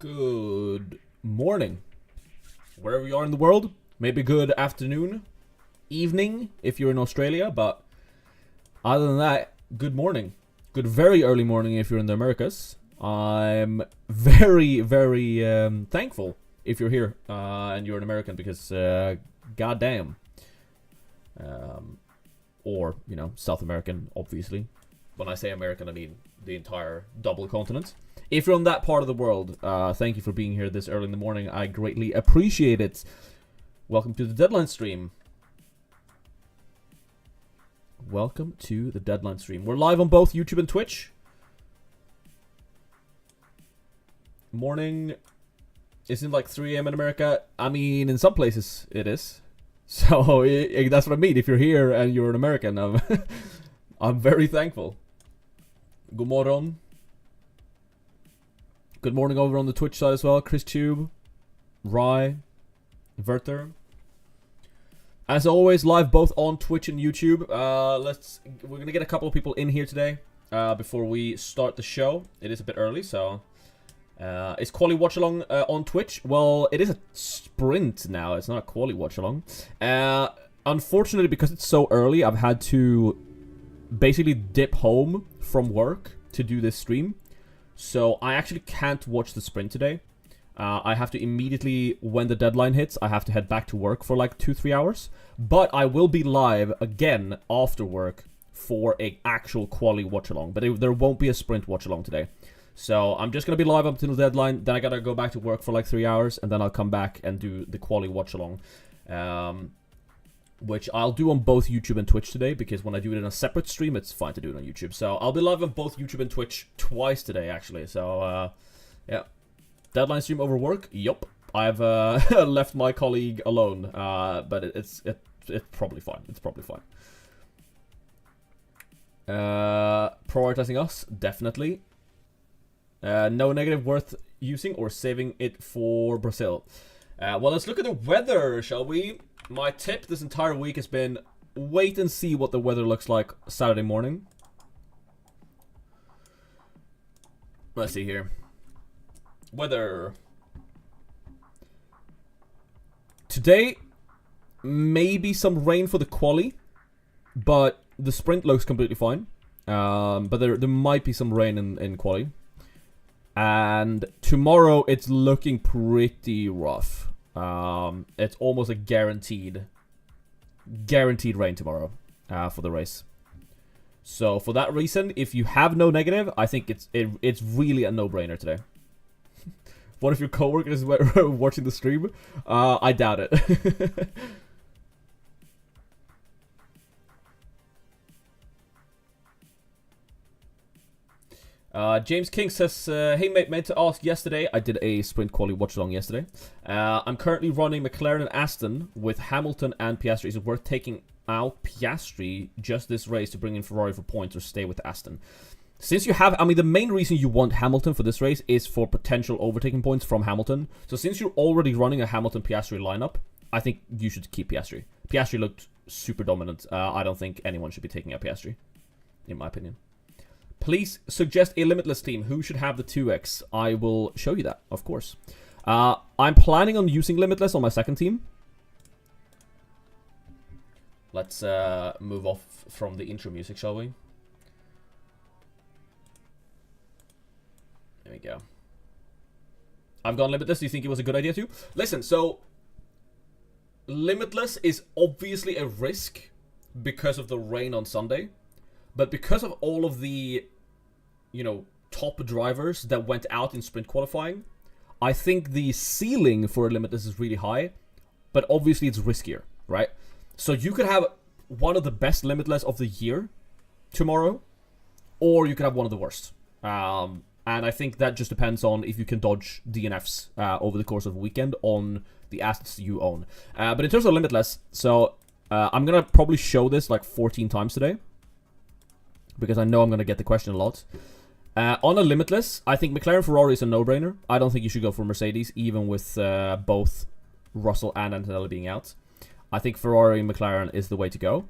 Good morning, wherever you are in the world. Maybe good afternoon, evening if you're in Australia, but other than that, good morning. Good very early morning if you're in the Americas. I'm very thankful if you're here and you're an American because goddamn. Or, you know, South American, obviously. When I say American, I mean the entire double continent. If you're on that part of the world, thank you for being here this early in the morning. I greatly appreciate it. Welcome to the Deadline stream. Welcome to the Deadline stream. We're live on both YouTube and Twitch. Morning. Isn't like 3 a.m. in America? I mean, in some places it is. So that's what I mean. If you're here and you're an American, I'm very thankful. Good morning. Good morning over on the Twitch side as well. Chris Tube, Rye, Werther. As always, live both on Twitch and YouTube. We're gonna get a couple of people in here today before we start the show. It is a bit early, so is Quali Watch Along on Twitch? Well, it is a sprint now. It's not a Quali Watch Along. Unfortunately, because it's so early, I've had to basically dip home from work to do this stream. So I actually can't watch the sprint today. I have to immediately, when the deadline hits, I have to head back to work for like 2-3 hours. But I will be live again after work for a actual Quali Watch Along. But there won't be a sprint Watch Along today. So I'm just going to be live up until the deadline. Then I got to go back to work for like 3 hours. And then I'll come back and do the Quali Watch Along. Which I'll do on both YouTube and Twitch today, because when I do it in a separate stream, it's fine to do it on YouTube. So I'll be live on both YouTube and Twitch twice today, actually. So, yeah. Deadline stream over work? Yup. I've left my colleague alone, but it's probably fine. It's probably fine. Prioritizing us? Definitely. No negative worth using or saving it for Brazil. Well, let's look at the weather, shall we? My tip this entire week has been wait and see what the weather looks like Saturday morning. Let's see here. Weather. Today, maybe some rain for the quali, but the sprint looks completely fine. But there might be some rain in quali. And tomorrow, it's looking pretty rough. It's almost a guaranteed rain tomorrow for the race. So for that reason, if you have no negative, I think it's really a no-brainer today. What if your coworker is watching the stream? I doubt it. James King says, hey mate, meant to ask yesterday. I did a sprint quali watch along yesterday. I'm currently running McLaren and Aston with Hamilton and Piastri. Is it worth taking out Piastri just this race to bring in Ferrari for points, or stay with Aston? Since you have, I mean, the main reason you want Hamilton for this race is for potential overtaking points from Hamilton. So since you're already running a Hamilton-Piastri lineup, I think you should keep Piastri. Piastri looked super dominant. I don't think anyone should be taking out Piastri, in my opinion. Please suggest a Limitless team. Who should have the 2x? I will show you that, of course. I'm planning on using Limitless on my second team. Let's move off from the intro music, shall we? There we go. I've gone Limitless. Do you think it was a good idea too? Listen, so Limitless is obviously a risk because of the rain on Sunday. But because of all of the, you know, top drivers that went out in sprint qualifying, I think the ceiling for a Limitless is really high, but obviously it's riskier, right? So you could have one of the best Limitless of the year tomorrow, or you could have one of the worst. And I think that just depends on if you can dodge DNFs over the course of a weekend on the assets you own. But in terms of Limitless, so I'm going to probably show this like 14 times today, because I know I'm going to get the question a lot. On a Limitless, I think McLaren Ferrari is a no-brainer. I don't think you should go for Mercedes, even with both Russell and Antonelli being out. I think Ferrari and McLaren is the way to go.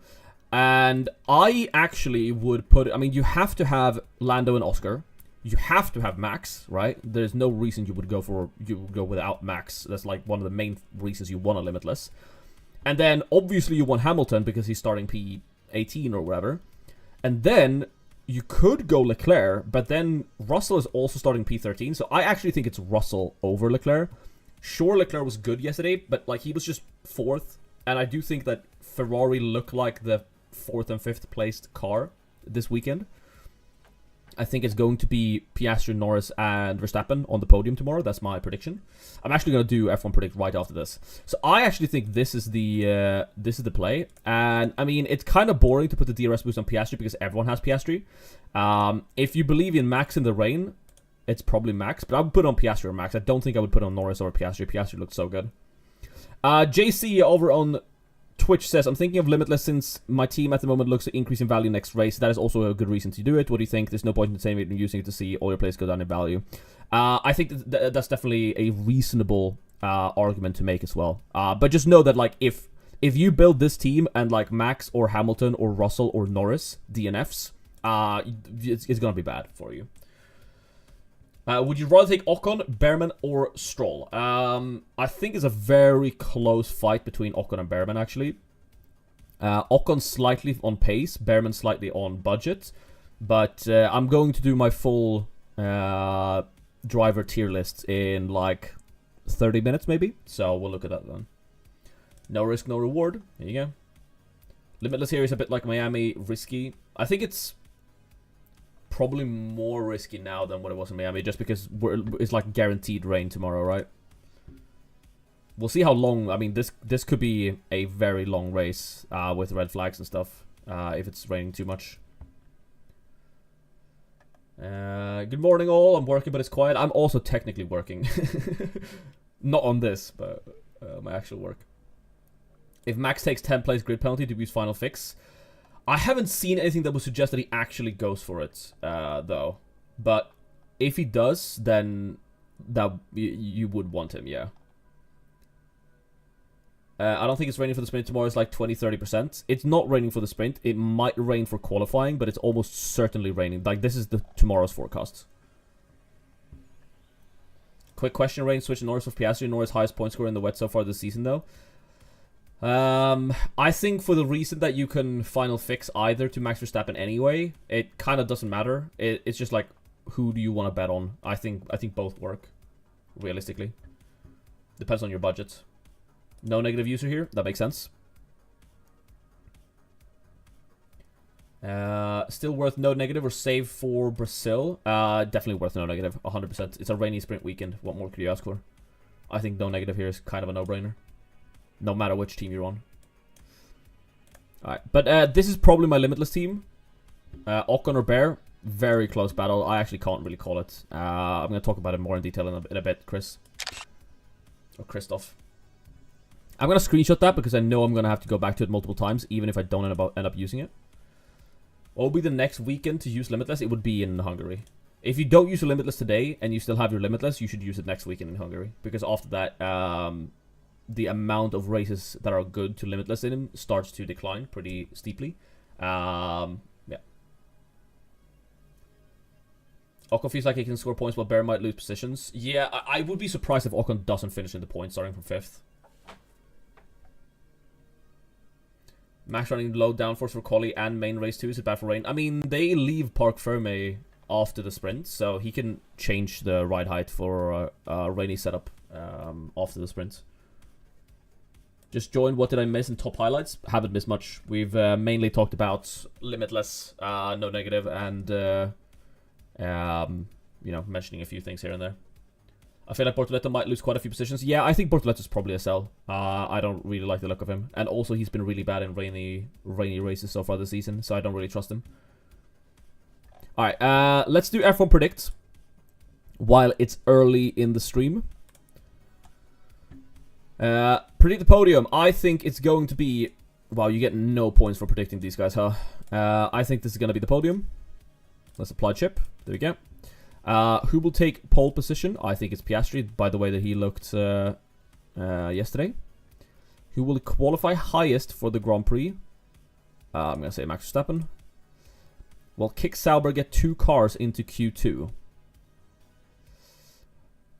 And I actually would put... I mean, you have to have Lando and Oscar. You have to have Max, right? There's no reason you would go without Max. That's like one of the main reasons you want a Limitless. And then obviously you want Hamilton because he's starting P18 or whatever. And then you could go Leclerc, but then Russell is also starting P13. So I actually think it's Russell over Leclerc. Sure, Leclerc was good yesterday, but like he was just 4th. And I do think that Ferrari look like the 4th and 5th placed car this weekend. I think it's going to be Piastri, Norris, and Verstappen on the podium tomorrow. That's my prediction. I'm actually going to do F1 Predict right after this. So I actually think this is the play. And I mean, it's kind of boring to put the DRS boost on Piastri because everyone has Piastri. If you believe in Max in the rain, it's probably Max. But I would put on Piastri or Max. I don't think I would put on Norris or Piastri. Piastri looked so good. JC over on Twitch says, I'm thinking of Limitless since my team at the moment looks to increase in value next race. That is also a good reason to do it. What do you think? There's no point in saving it and using it to see all your players go down in value. I think that's definitely a reasonable argument to make as well. But just know that like if you build this team and like Max or Hamilton or Russell or Norris DNFs, it's gonna be bad for you. Would you rather take Ocon, Behrman, or Stroll? I think it's a very close fight between Ocon and Behrman, actually. Ocon slightly on pace, Behrman slightly on budget. But I'm going to do my full driver tier list in like 30 minutes, maybe. So we'll look at that then. No risk, no reward. There you go. Limitless here is a bit like Miami, risky. I think it's probably more risky now than what it was in Miami, just because it's like guaranteed rain tomorrow, right? We'll see how long. I mean, this could be a very long race with red flags and stuff if it's raining too much. Good morning, all. I'm working, but it's quiet. I'm also technically working. Not on this, but my actual work. If Max takes 10 place grid penalty to use final fix, I haven't seen anything that would suggest that he actually goes for it, though. But if he does, then that you would want him, yeah. I don't think it's raining for the sprint tomorrow. It's like 20-30%. It's not raining for the sprint. It might rain for qualifying, but it's almost certainly raining. Like, this is tomorrow's forecast. Quick question, Rain. Switch Norris of Piastri. Norris' highest point scorer in the wet so far this season, though. I think for the reason that you can final fix either to Max Verstappen anyway, it kind of doesn't matter. It's just like, who do you want to bet on? I think both work, realistically. Depends on your budget. No negative user here. That makes sense. Still worth no negative or save for Brazil? Definitely worth no negative. 100%. It's a rainy sprint weekend. What more could you ask for? I think no negative here is kind of a no-brainer. No matter which team you're on. Alright, but this is probably my Limitless team. Ocon or Bear, very close battle. I actually can't really call it. I'm going to talk about it more in detail in a bit, Chris. Or Christoph. I'm going to screenshot that because I know I'm going to have to go back to it multiple times, even if I don't end up using it. What will be the next weekend to use Limitless? It would be in Hungary. If you don't use your Limitless today and you still have your Limitless, you should use it next weekend in Hungary. Because after that, the amount of races that are good to Limitless in him starts to decline pretty steeply. Yeah. Ocon feels like he can score points while Bear might lose positions. Yeah, I would be surprised if Ocon doesn't finish in the points starting from 5th. Max running low downforce for quali and main race 2. Is it bad for rain? I mean, they leave Parc Fermé after the sprint, so he can change the ride height for a rainy setup after the sprint. Just joined. What did I miss in top highlights? Haven't missed much. We've mainly talked about Limitless, no negative, and you know, mentioning a few things here and there. I feel like Bortoleto might lose quite a few positions. Yeah, I think Bortoleto's probably a sell. I don't really like the look of him. And also, he's been really bad in rainy races so far this season, so I don't really trust him. Alright, let's do F1 Predict while it's early in the stream. Predict the podium. I think it's going to be... Wow, you get no points for predicting these guys, huh? I think this is going to be the podium. Let's apply chip. There we go. Who will take pole position? I think it's Piastri, by the way that he looked yesterday. Who will qualify highest for the Grand Prix? I'm going to say Max Verstappen. Will Kick Sauber get 2 cars into Q2?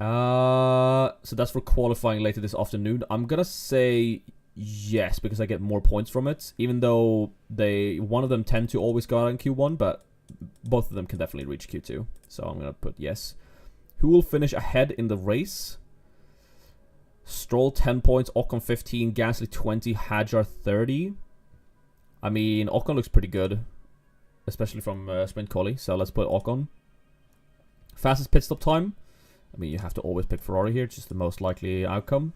So that's for qualifying later this afternoon. I'm gonna say yes, because I get more points from it. Even though one of them tend to always go out in Q1, but both of them can definitely reach Q2. So I'm gonna put yes. Who will finish ahead in the race? Stroll 10 points, Ocon 15, Gasly 20, Hadjar 30. I mean, Ocon looks pretty good, especially from sprint quali. So let's put Ocon. Fastest pit stop time. I mean, you have to always pick Ferrari here. It's just the most likely outcome.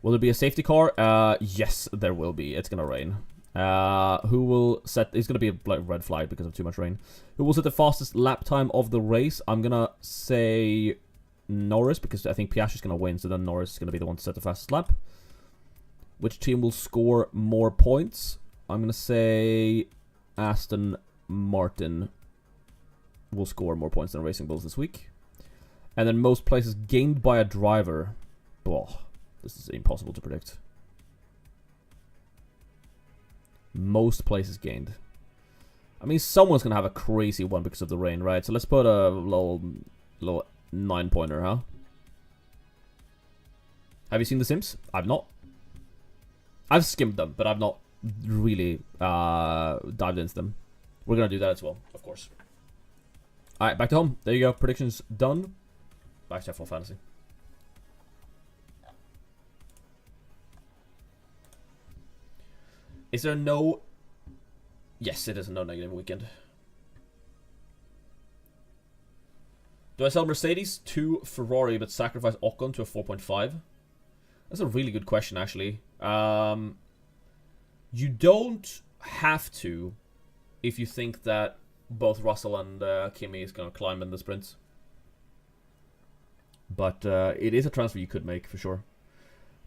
Will there be a safety car? Yes, there will be. It's gonna rain. Who will set... It's gonna be a red flag because of too much rain. Who will set the fastest lap time of the race? I'm gonna say Norris, because I think Piastri's gonna win, so then Norris is gonna be the one to set the fastest lap. Which team will score more points? I'm gonna say Aston Martin will score more points than Racing Bulls this week. And then most places gained by a driver. Oh, this is impossible to predict. Most places gained. I mean, someone's gonna have a crazy one because of the rain, right? So let's put a little 9-pointer, huh? Have you seen The Sims? I've not. I've skimmed them, but I've not really dived into them. We're gonna do that as well, of course. Alright, back to home. There you go. Predictions done. Back to F1 Fantasy. Is there no... Yes, it is a no negative weekend. Do I sell Mercedes to Ferrari but sacrifice Ocon to a 4.5? That's a really good question, actually. You don't have to if you think that both Russell and Kimi is going to climb in the sprints. But it is a transfer you could make, for sure.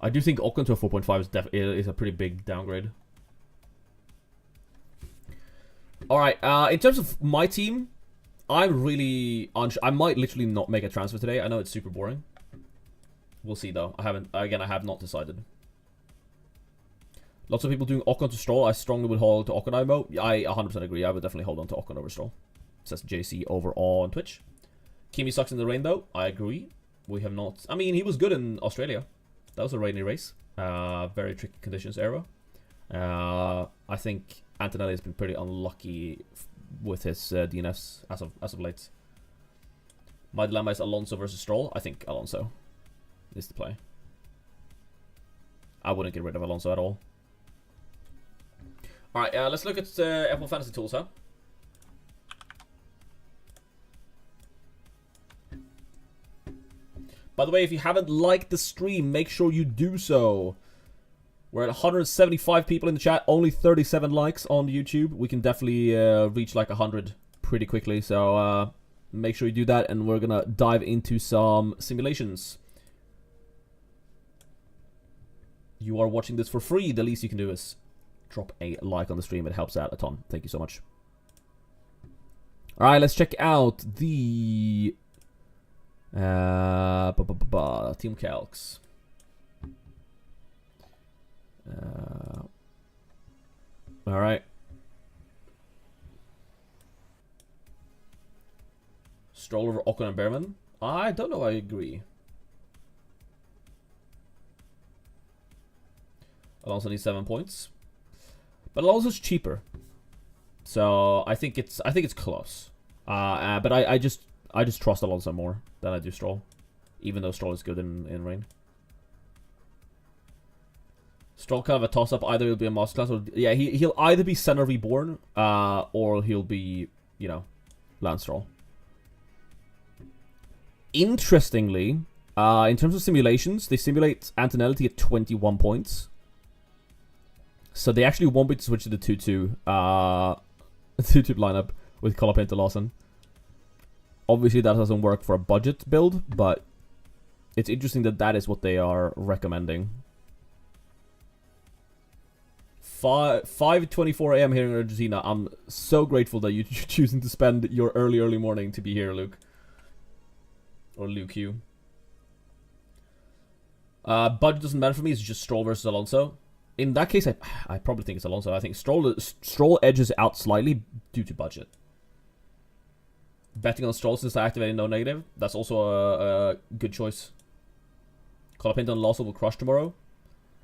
I do think Ocon to a 4.5 is a pretty big downgrade. Alright, in terms of my team, I'm really unsure. I might literally not make a transfer today. I know it's super boring. We'll see, though. I have not decided. Lots of people doing Ocon to Stroll. I strongly would hold on to Ocon IMO. I 100% agree. I would definitely hold on to Ocon over Stroll. Says JC over on Twitch. Kimi sucks in the rain, though. I agree. We have not... I mean, he was good in Australia. That was a rainy race. Very tricky conditions era. I think Antonelli has been pretty unlucky with his DNFs as of late. My dilemma is Alonso versus Stroll. I think Alonso is the play. I wouldn't get rid of Alonso at all. Alright, let's look at F1 Fantasy Tools, huh? By the way, if you haven't liked the stream, make sure you do so. We're at 175 people in the chat, only 37 likes on YouTube. We can definitely reach like 100 pretty quickly, so make sure you do that, and we're gonna dive into some simulations. You are watching this for free. The least you can do is drop a like on the stream. It helps out a ton. Thank you so much. Alright, let's check out the Team Calcs. Alright. Stroll over Ocon and Behrman. I don't know, I agree. Alonso needs 7 points. But Alonso's cheaper. So I think it's close. But I just trust Alonso more than I do Stroll. Even though Stroll is good in rain. Stroll kind of a toss-up. Either he'll be a masterclass or... Yeah, he'll either be Senna Reborn, or he'll be, you know, Lance Stroll. Interestingly, in terms of simulations, they simulate Antonelli at 21 points. So they actually want me to switch to the 2-2 lineup with Colapinto Lawson. Obviously, that doesn't work for a budget build, but it's interesting that that is what they are recommending. 5:24 a.m. here in Argentina. I'm so grateful that you're choosing to spend your early morning to be here, Luke. Or Luke Q. Budget doesn't matter for me. It's just Stroll versus Alonso. In that case, I probably think it's Alonso. I think Stroll edges out slightly due to budget. Betting on Stroll since I activated no negative. That's also a good choice. Colapinto and Lawson will crush tomorrow.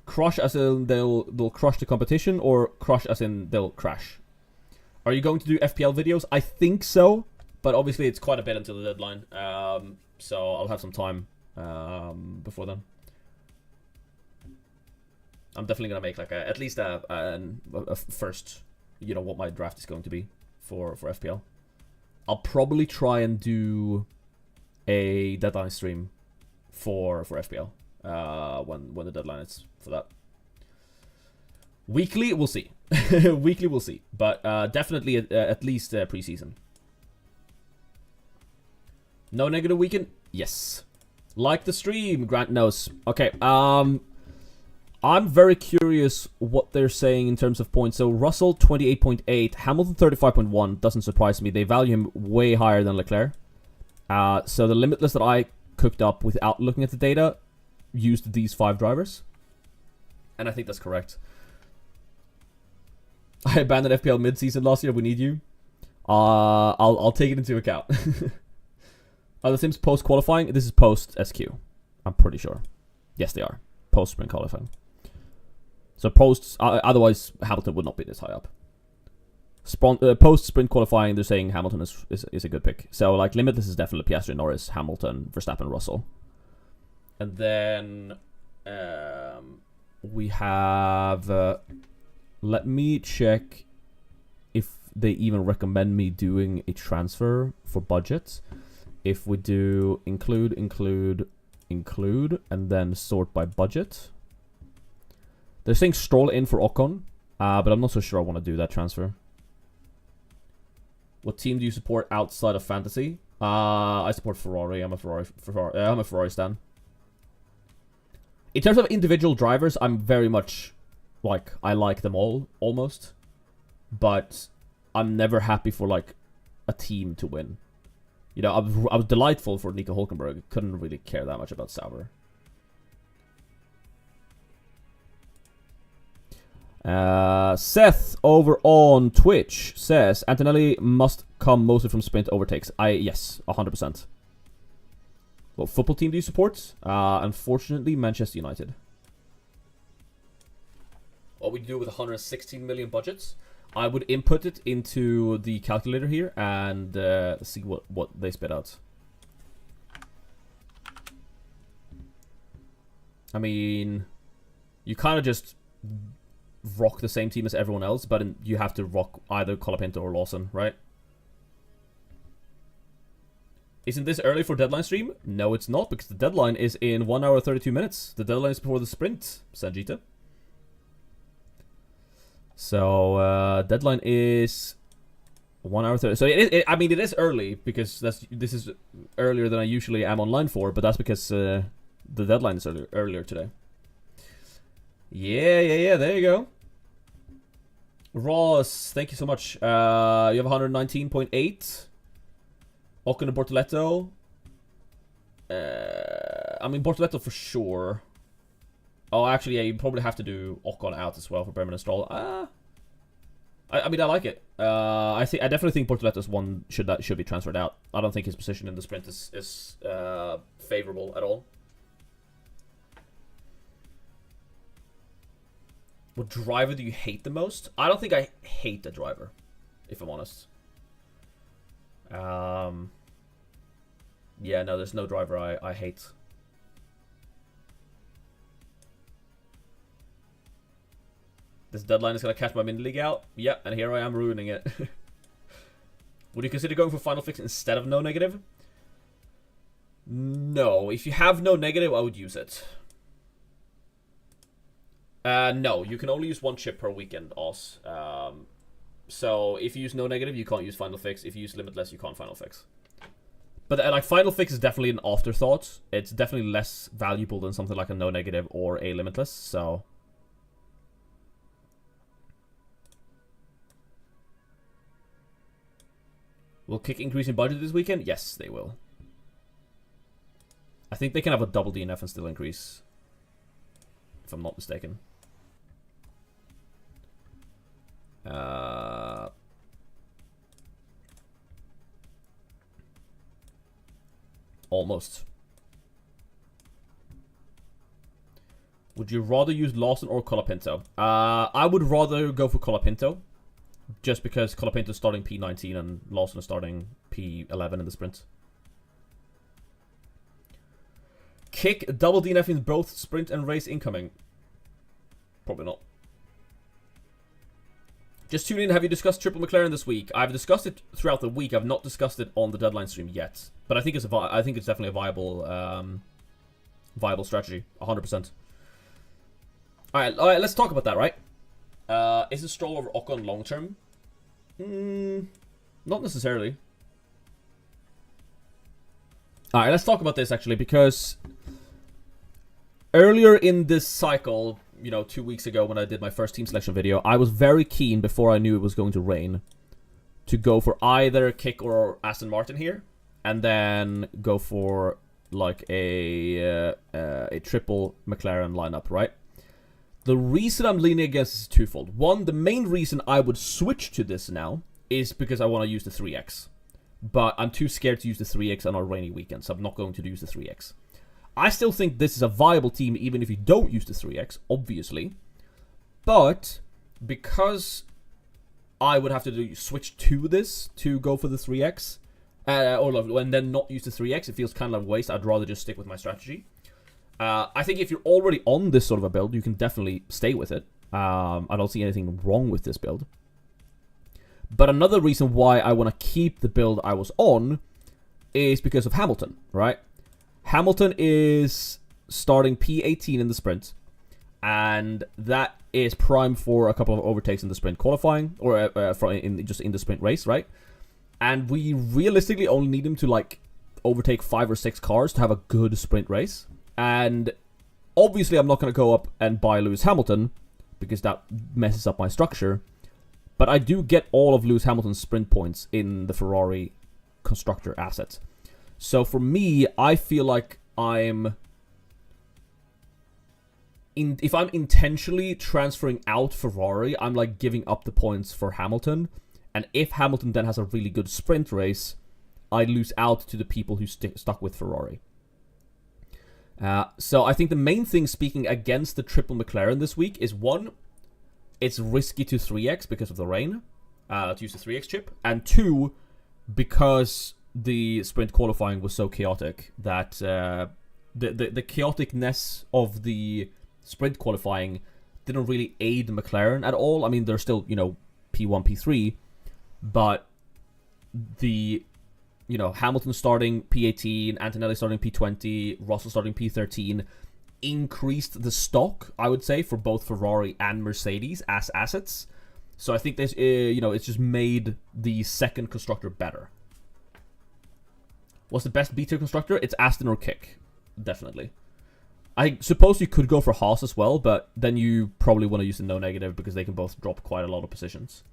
Crush as in they'll crush the competition, or crush as in they'll crash? Are you going to do FPL videos? I think so, but obviously it's quite a bit until the deadline. So I'll have some time before then. I'm definitely gonna make like at least a first, you know, what my draft is going to be for FPL. I'll probably try and do a deadline stream for FPL when the deadline is for that. Weekly, we'll see. Weekly, we'll see. But definitely at least preseason. No negative weekend? Yes. Like the stream, Grant knows. Okay, I'm very curious what they're saying in terms of points. So Russell 28.8, Hamilton 35.1. Doesn't surprise me. They value him way higher than Leclerc. So the Limitless that I cooked up without looking at the data used these 5 drivers, and I think that's correct. I abandoned FPL mid-season last year. We need you. I'll take it into account. Are the Sims post qualifying? This is post SQ. I'm pretty sure. Yes, they are post sprint qualifying. So posts, otherwise Hamilton would not be this high up. Post sprint qualifying, they're saying Hamilton is a good pick. So like Limitless is definitely Piastri, Norris, Hamilton, Verstappen, Russell. And then we have. Let me check if they even recommend me doing a transfer for budget. If we do include, and then sort by budget. They're saying Stroll in for Ocon, but I'm not so sure I want to do that transfer. What team do you support outside of fantasy? I support Ferrari. I'm a Ferrari stan. In terms of individual drivers, I'm very much like I like them all almost, but I'm never happy for like a team to win. You know, I was delightful for Nico Hülkenberg. Couldn't really care that much about Sauber. Seth over on Twitch says Antonelli must come mostly from sprint overtakes. Yes, 100%. What football team do you support? Unfortunately, Manchester United. What we do with 116 million budgets? I would input it into the calculator here and see what they spit out. I mean, you kind of just rock the same team as everyone else, but you have to rock either Colapinto or Lawson, right? Isn't this early for deadline stream? No, it's not, because the deadline is in 1 hour 32 minutes. The deadline is before the sprint, Sanjita. So, deadline is 1 hour 30. So, I mean, it is early, because this is earlier than I usually am online for, but that's because the deadline is earlier today. Yeah, there you go. Ross, thank you so much. You have 119.8. Ocon and Bortoleto. I mean, Bortoleto for sure. Oh, actually, yeah, you probably have to do Ocon out as well for Berman and Stroll. I mean, I like it. I definitely think Bortoleto's one should be transferred out. I don't think his position in the sprint is favorable at all. What driver do you hate the most? I don't think I hate a driver, if I'm honest. Yeah, no, there's no driver I hate. This deadline is going to catch my mini league out. Yep, and here I am ruining it. Would you consider going for final fix instead of no negative? No, if you have no negative, I would use it. No, you can only use 1 chip per weekend, Oz. So if you use no negative, you can't use final fix. If you use limitless, you can't final fix. But like final fix is definitely an afterthought. It's definitely less valuable than something like a no negative or a limitless. So will Kick increase in budget this weekend? Yes, they will. I think they can have a double DNF and still increase, if I'm not mistaken. Almost. Would you rather use Lawson or Colapinto? I would rather go for Colapinto. Just because Colapinto is starting P19 and Lawson is starting P11 in the sprint. Kick double DNF in both sprint and race incoming. Probably not. Just tune in. Have you discussed triple McLaren this week? I've discussed it throughout the week. I've not discussed it on the deadline stream yet, but I think it's definitely a viable viable strategy. 100%. All right. Let's talk about that. Right? Is it Stroll over Ocon long term? Not necessarily. All right. Let's talk about this actually because earlier in this cycle, you know, 2 weeks ago when I did my first team selection video, I was very keen before I knew it was going to rain to go for either Kick or Aston Martin here, and then go for like a triple McLaren lineup, right? The reason I'm leaning against is twofold. One, the main reason I would switch to this now is because I want to use the 3X, but I'm too scared to use the 3X on a rainy weekend, so I'm not going to use the 3X. I still think this is a viable team even if you don't use the 3X, obviously. But because I would have to switch to this to go for the 3X, and then not use the 3X, it feels kind of like a waste. I'd rather just stick with my strategy. I think if you're already on this sort of a build, you can definitely stay with it. I don't see anything wrong with this build. But another reason why I want to keep the build I was on is because of Hamilton, right? Hamilton is starting P18 in the sprint, and that is prime for a couple of overtakes in the sprint qualifying, or just in the sprint race, right? And we realistically only need him to like overtake 5 or 6 cars to have a good sprint race. And obviously I'm not going to go up and buy Lewis Hamilton because that messes up my structure. But I do get all of Lewis Hamilton's sprint points in the Ferrari Constructor asset. So for me, I feel like if I'm intentionally transferring out Ferrari, I'm like giving up the points for Hamilton. And if Hamilton then has a really good sprint race, I lose out to the people who stuck with Ferrari. So I think the main thing speaking against the triple McLaren this week is one, it's risky to 3X because of the rain, to use the 3X chip. And two, because the sprint qualifying was so chaotic that the chaoticness of the sprint qualifying didn't really aid McLaren at all. I mean, they're still, you know, P1, P3, but the, you know, Hamilton starting P18, Antonelli starting P20, Russell starting P13 increased the stock, I would say, for both Ferrari and Mercedes as assets. So I think this, you know, it's just made the second constructor better. What's the best B2 constructor? It's Aston or Kick, definitely. I suppose you could go for Haas as well, but then you probably want to use the no negative because they can both drop quite a lot of positions.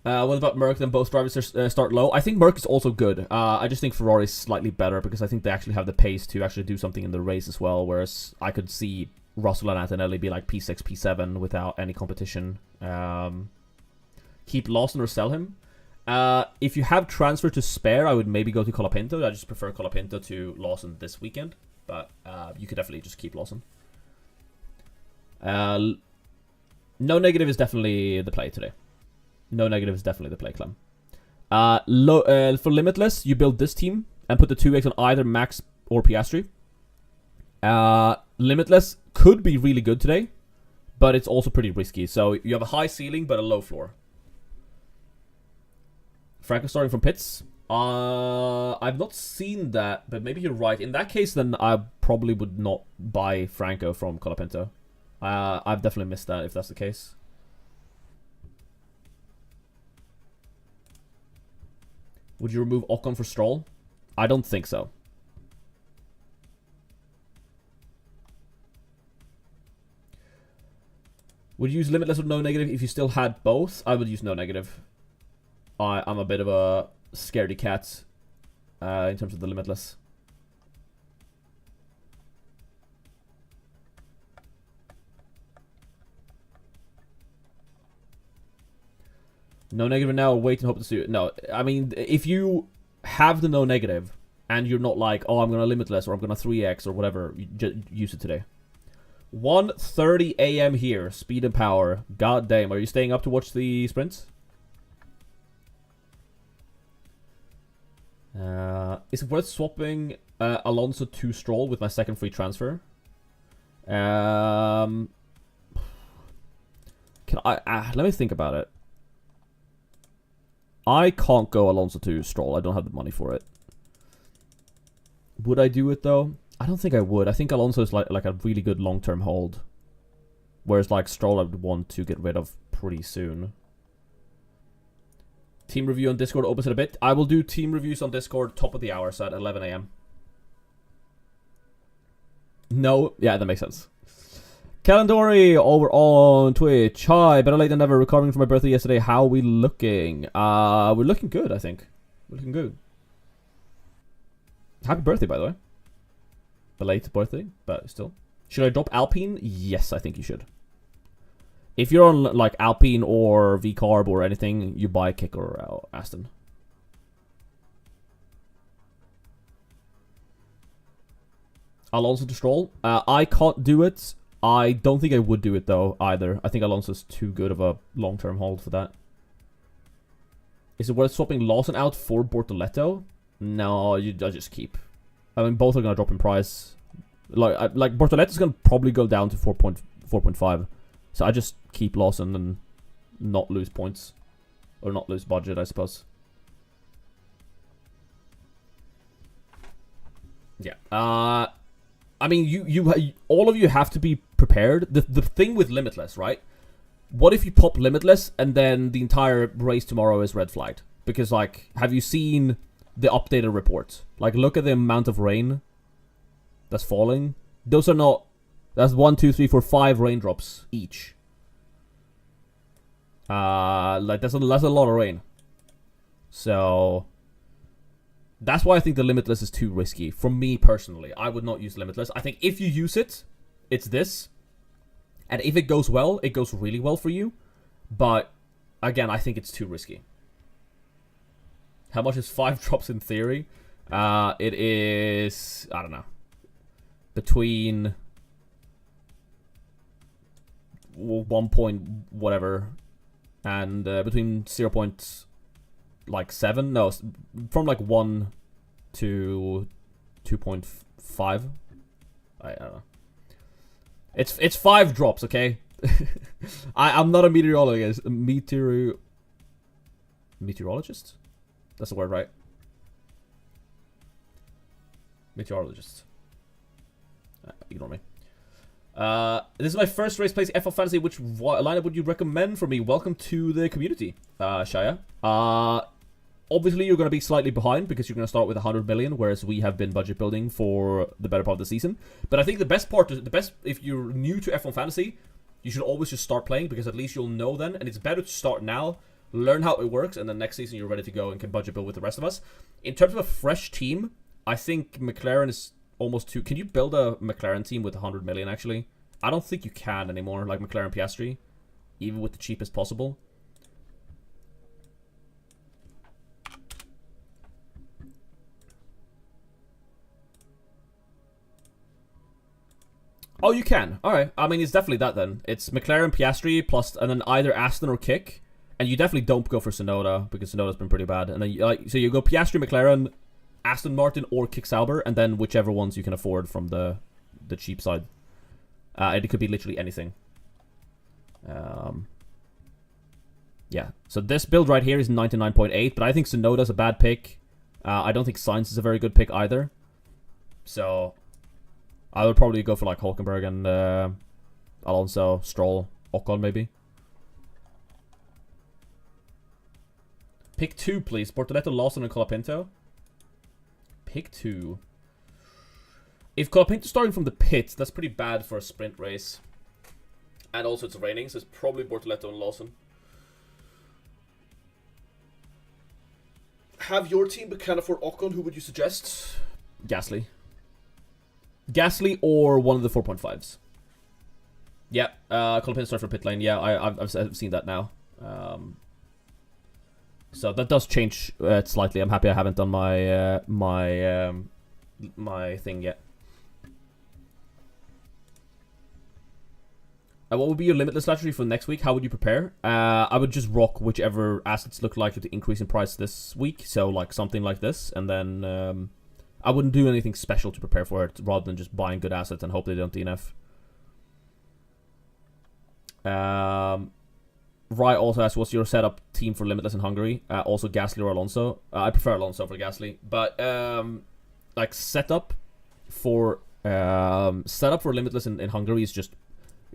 What about Merc? Then both drivers start low. I think Merc is also good. I just think Ferrari is slightly better because I think they actually have the pace to actually do something in the race as well. Whereas I could see Russell and Antonelli be like P6, P7 without any competition. Keep Lawson or sell him. If you have transfer to spare, I would maybe go to Colapinto. I just prefer Colapinto to Lawson this weekend. But you could definitely just keep Lawson. No negative is definitely the play today. No negative is definitely the play, Clem. For Limitless, you build this team and put the 2X on either Max or Piastri. Limitless could be really good today, but it's also pretty risky. So you have a high ceiling, but a low floor. Franco starting from pits. I've not seen that, but maybe you're right. In that case, then I probably would not buy Franco from Colapinto. I've definitely missed that if that's the case. Would you remove Ocon for Stroll? I don't think so. Would you use Limitless with no negative if you still had both? I would use no negative. I'm a bit of a scaredy cat in terms of the Limitless. No negative now, wait and hope to see it. No, I mean, if you have the no negative and you're not like, oh, I'm gonna Limitless or I'm gonna 3x or whatever. You use it today. 1:30 a.m. here. Speed and power. God damn. Are you staying up to watch the sprints? Is it worth swapping Alonso to Stroll with my second free transfer? Can I? Let me think about it. I can't go Alonso to Stroll. I don't have the money for it. Would I do it though? I don't think I would. I think Alonso is like a really good long-term hold. Whereas like Stroll I would want to get rid of pretty soon. Team review on Discord opens it a bit. I will do team reviews on Discord top of the hour, so at 11 a.m. No, yeah, that makes sense. Calandori over on Twitch. Hi, better late than never. Recovering from my birthday yesterday. How are we looking? We're looking good, I think. We're looking good. Happy birthday, by the way. Belated birthday, but still. Should I drop Alpine? Yes, I think you should. If you're on like Alpine or V-Carb or anything, you buy Kick or Aston. Alonso to Stroll. I can't do it. I don't think I would do it though either. I think Alonso's too good of a long-term hold for that. Is it worth swapping Lawson out for Bortoletto? No, I just keep. I mean, both are gonna drop in price. Like Bortoletto's gonna probably go down to 4.5. So I just keep Lawson and not lose points. Or not lose budget, I suppose. Yeah. I mean, you all of you have to be prepared. The thing with Limitless, right? What if you pop Limitless and then the entire race tomorrow is red flagged? Because, like, have you seen the updated report? Like, look at the amount of rain that's falling. Those are not... That's 1, 2, 3, 4, 5 raindrops each. Like that's a lot of rain. So that's why I think the Limitless is too risky. For me personally, I would not use Limitless. I think if you use it, it's this. And if it goes well, it goes really well for you. But again, I think it's too risky. How much is 5 drops in theory? It is, I don't know, between 1 point whatever and between 0.7, no, from like 1 to 2.5. I don't know. It's 5 drops, okay? I'm not a meteorologist. Meteorologist? That's the word, right? Meteorologist. Ignore me. This is my first race place FL Fantasy. Which lineup would you recommend for me? Welcome to the community, Shaya. Obviously, you're going to be slightly behind because you're going to start with 100 million, whereas we have been budget building for the better part of the season. But I think the best part, if you're new to F1 Fantasy, you should always just start playing because at least you'll know then. And it's better to start now, learn how it works, and then next season you're ready to go and can budget build with the rest of us. In terms of a fresh team, I think McLaren is almost too... Can you build a McLaren team with 100 million, actually? I don't think you can anymore, like McLaren Piastri, even with the cheapest possible. Oh, you can. Alright. I mean, it's definitely that then. It's McLaren, Piastri, plus, and then either Aston or Kick. And you definitely don't go for Tsunoda, because Tsunoda's been pretty bad. And then, so you go Piastri, McLaren, Aston Martin, or Kick Sauber, and then whichever ones you can afford from the cheap side. It could be literally anything. Yeah. So this build right here is 99.8, but I think Tsunoda's a bad pick. I don't think Sainz is a very good pick either. So I would probably go for like Hulkenberg and Alonso, Stroll, Ocon maybe. Pick 2, please. Bortoletto, Lawson, and Colapinto. Pick 2. If Colapinto's starting from the pit, that's pretty bad for a sprint race. And also it's raining, so it's probably Bortoletto and Lawson. Have your team but can't afford Ocon, who would you suggest? Gasly. Gasly or one of the 4.5s. Yeah, Colapinto started from pit lane. Yeah, I've seen that now. So that does change slightly. I'm happy I haven't done my my thing yet. What would be your limitless strategy for next week? How would you prepare? I would just rock whichever assets look likely to increase in price this week. So like something like this, and then I wouldn't do anything special to prepare for it, rather than just buying good assets and hope they don't DNF. Rai also asks, what's your setup team for Limitless in Hungary? Also Gassley or Alonso. I prefer Alonso for Gassley, but like setup for Limitless in Hungary is just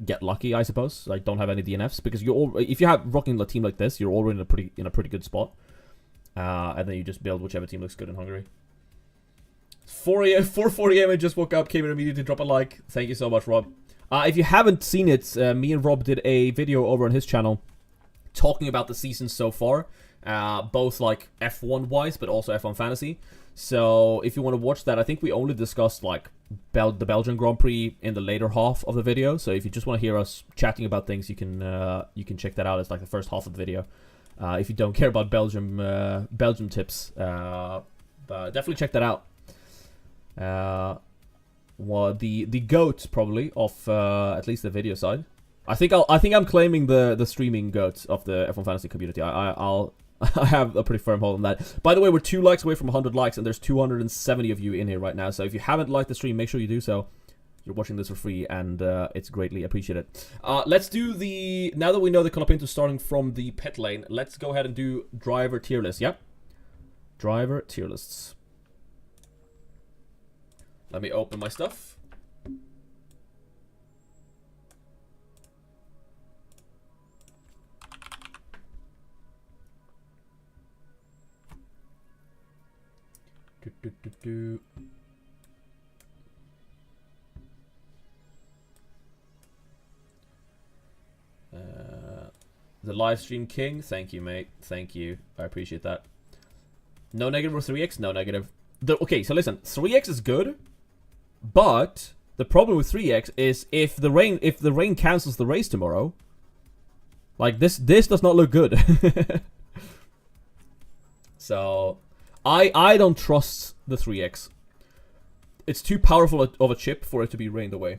get lucky, I suppose. Like, don't have any DNFs, because if you have rocking a team like this, you're already in a pretty good spot, and then you just build whichever team looks good in Hungary. 4:40 AM, I just woke up, came in immediately, drop a like. Thank you so much, Rob. If you haven't seen it, me and Rob did a video over on his channel talking about the season so far, both like F1 wise, but also F1 fantasy. So if you want to watch that, I think we only discussed like the Belgian Grand Prix in the later half of the video. So if you just want to hear us chatting about things, you can check that out. It's like the first half of the video. If you don't care about Belgium tips, but definitely check that out. Well, the GOAT probably of at least the video side. I think I'm claiming the streaming GOAT of the F1 fantasy community. I have a pretty firm hold on that. By the way, we're 2 likes away from 100 likes, and there's 270 of you in here right now. So if you haven't liked the stream, make sure you do so. You're watching this for free, and it's greatly appreciated. Let's do now that we know the Colapinto starting from the pit lane, let's go ahead and do driver tier list. Yep. Driver tier lists. Let me open my stuff. The live stream king, thank you, mate. Thank you, I appreciate that. No negative or 3x? No negative. Okay, so listen, 3x is good, but the problem with 3x is if the rain cancels the race tomorrow, like this does not look good. So I don't trust the 3x. It's too powerful of a chip for it to be rained away.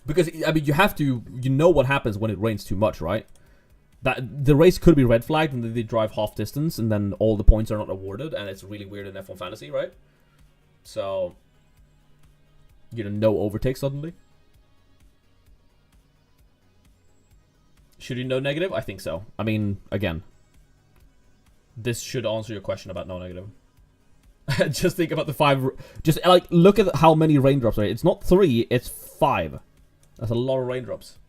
Because, I mean, you know what happens when it rains too much, right? That the race could be red flagged and then they drive half distance and then all the points are not awarded, and it's really weird in F1 fantasy, right? So, no overtake suddenly. Should you know negative? I think so. I mean, again, this should answer your question about no negative. Just think about the 5. Just like look at how many raindrops are. It's not 3, it's 5. That's a lot of raindrops.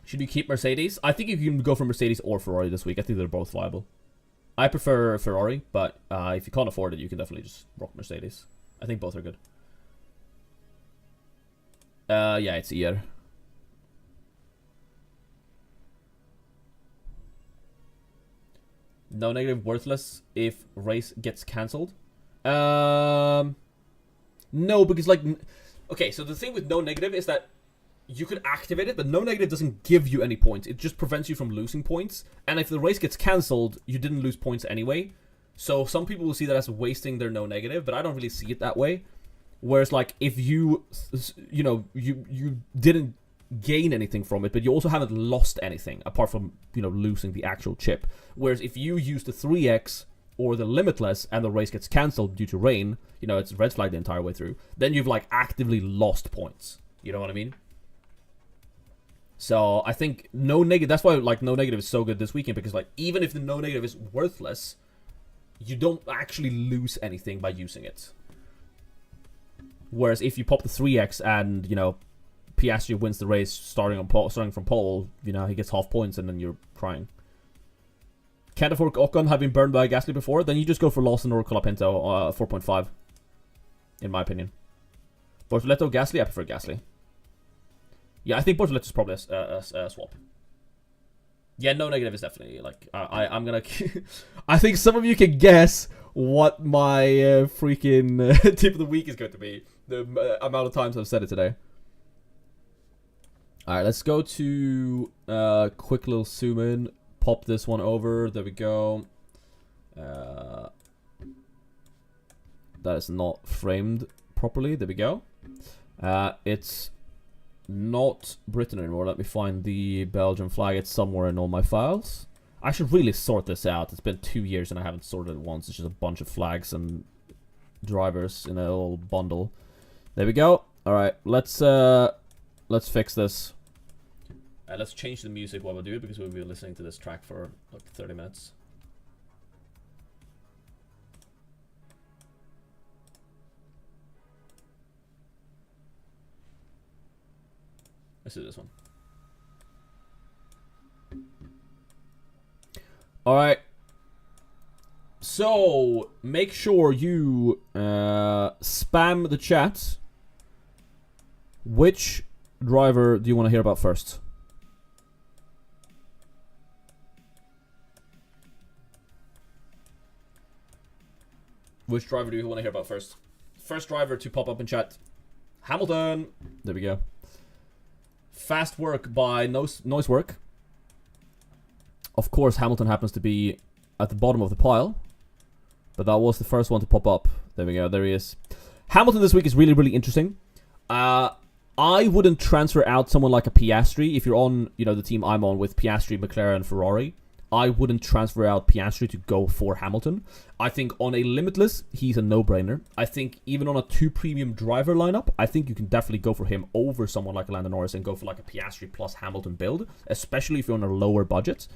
Should you keep Mercedes? I think you can go for Mercedes or Ferrari this week. I think they're both viable. I prefer Ferrari, but if you can't afford it, you can definitely just rock Mercedes. I think both are good. Yeah, it's ER. No negative, worthless if race gets cancelled. No, because like, okay, so the thing with no negative is that you could activate it, but no negative doesn't give you any points. It just prevents you from losing points. And if the race gets cancelled, you didn't lose points anyway. So some people will see that as wasting their no negative, but I don't really see it that way. Whereas like if you didn't gain anything from it, but you also haven't lost anything apart from losing the actual chip. Whereas if you use the 3x or the limitless and the race gets cancelled due to rain, it's red flag the entire way through, then you've like actively lost points. You know what I mean? So I think no negative, that's why like no negative is so good this weekend, because like even if the no negative is worthless, you don't actually lose anything by using it. Whereas if you pop the 3x and Piastri wins the race starting from pole, he gets half points and then you're crying. Can't afford Ocon, have been burned by Gasly before, then you just go for Lawson or Colapinto, 4.5, in my opinion. Bortoletto, Gasly, I prefer Gasly. Yeah, I think Bortoletto is probably a swap. Yeah, no negative is definitely, like, I'm gonna... I think some of you can guess what my freaking tip of the week is going to be. The amount of times I've said it today. Alright, let's go to quick little zoom in. pop this one over. There we go. That is not framed properly. There we go. It's not Britain anymore. Let me find the Belgian flag. It's somewhere in all my files. I should really sort this out. It's been 2 years and I haven't sorted it once. It's just a bunch of flags and drivers in a little bundle. There we go. All right, let's fix this. Let's change the music while we do it because we'll be listening to this track for like 30 minutes. Let's do this one. All right. So make sure you spam the chat. Which driver do you want to hear about first? Which driver do you want to hear about first? First driver to pop up in chat. Hamilton. There we go. Fast work by noise work. Of course, Hamilton happens to be at the bottom of the pile. But that was the first one to pop up. There we go. There he is. Hamilton this week is really, really interesting. I wouldn't transfer out someone like a Piastri. If you're on, you know, the team I'm on with Piastri, McLaren, Ferrari, I wouldn't transfer out Piastri to go for Hamilton. I think on a Limitless, he's a no-brainer. I think even on a 2 premium driver lineup, I think you can definitely go for him over someone like Lando Norris and go for like a Piastri plus Hamilton build, especially if you're on a lower budget.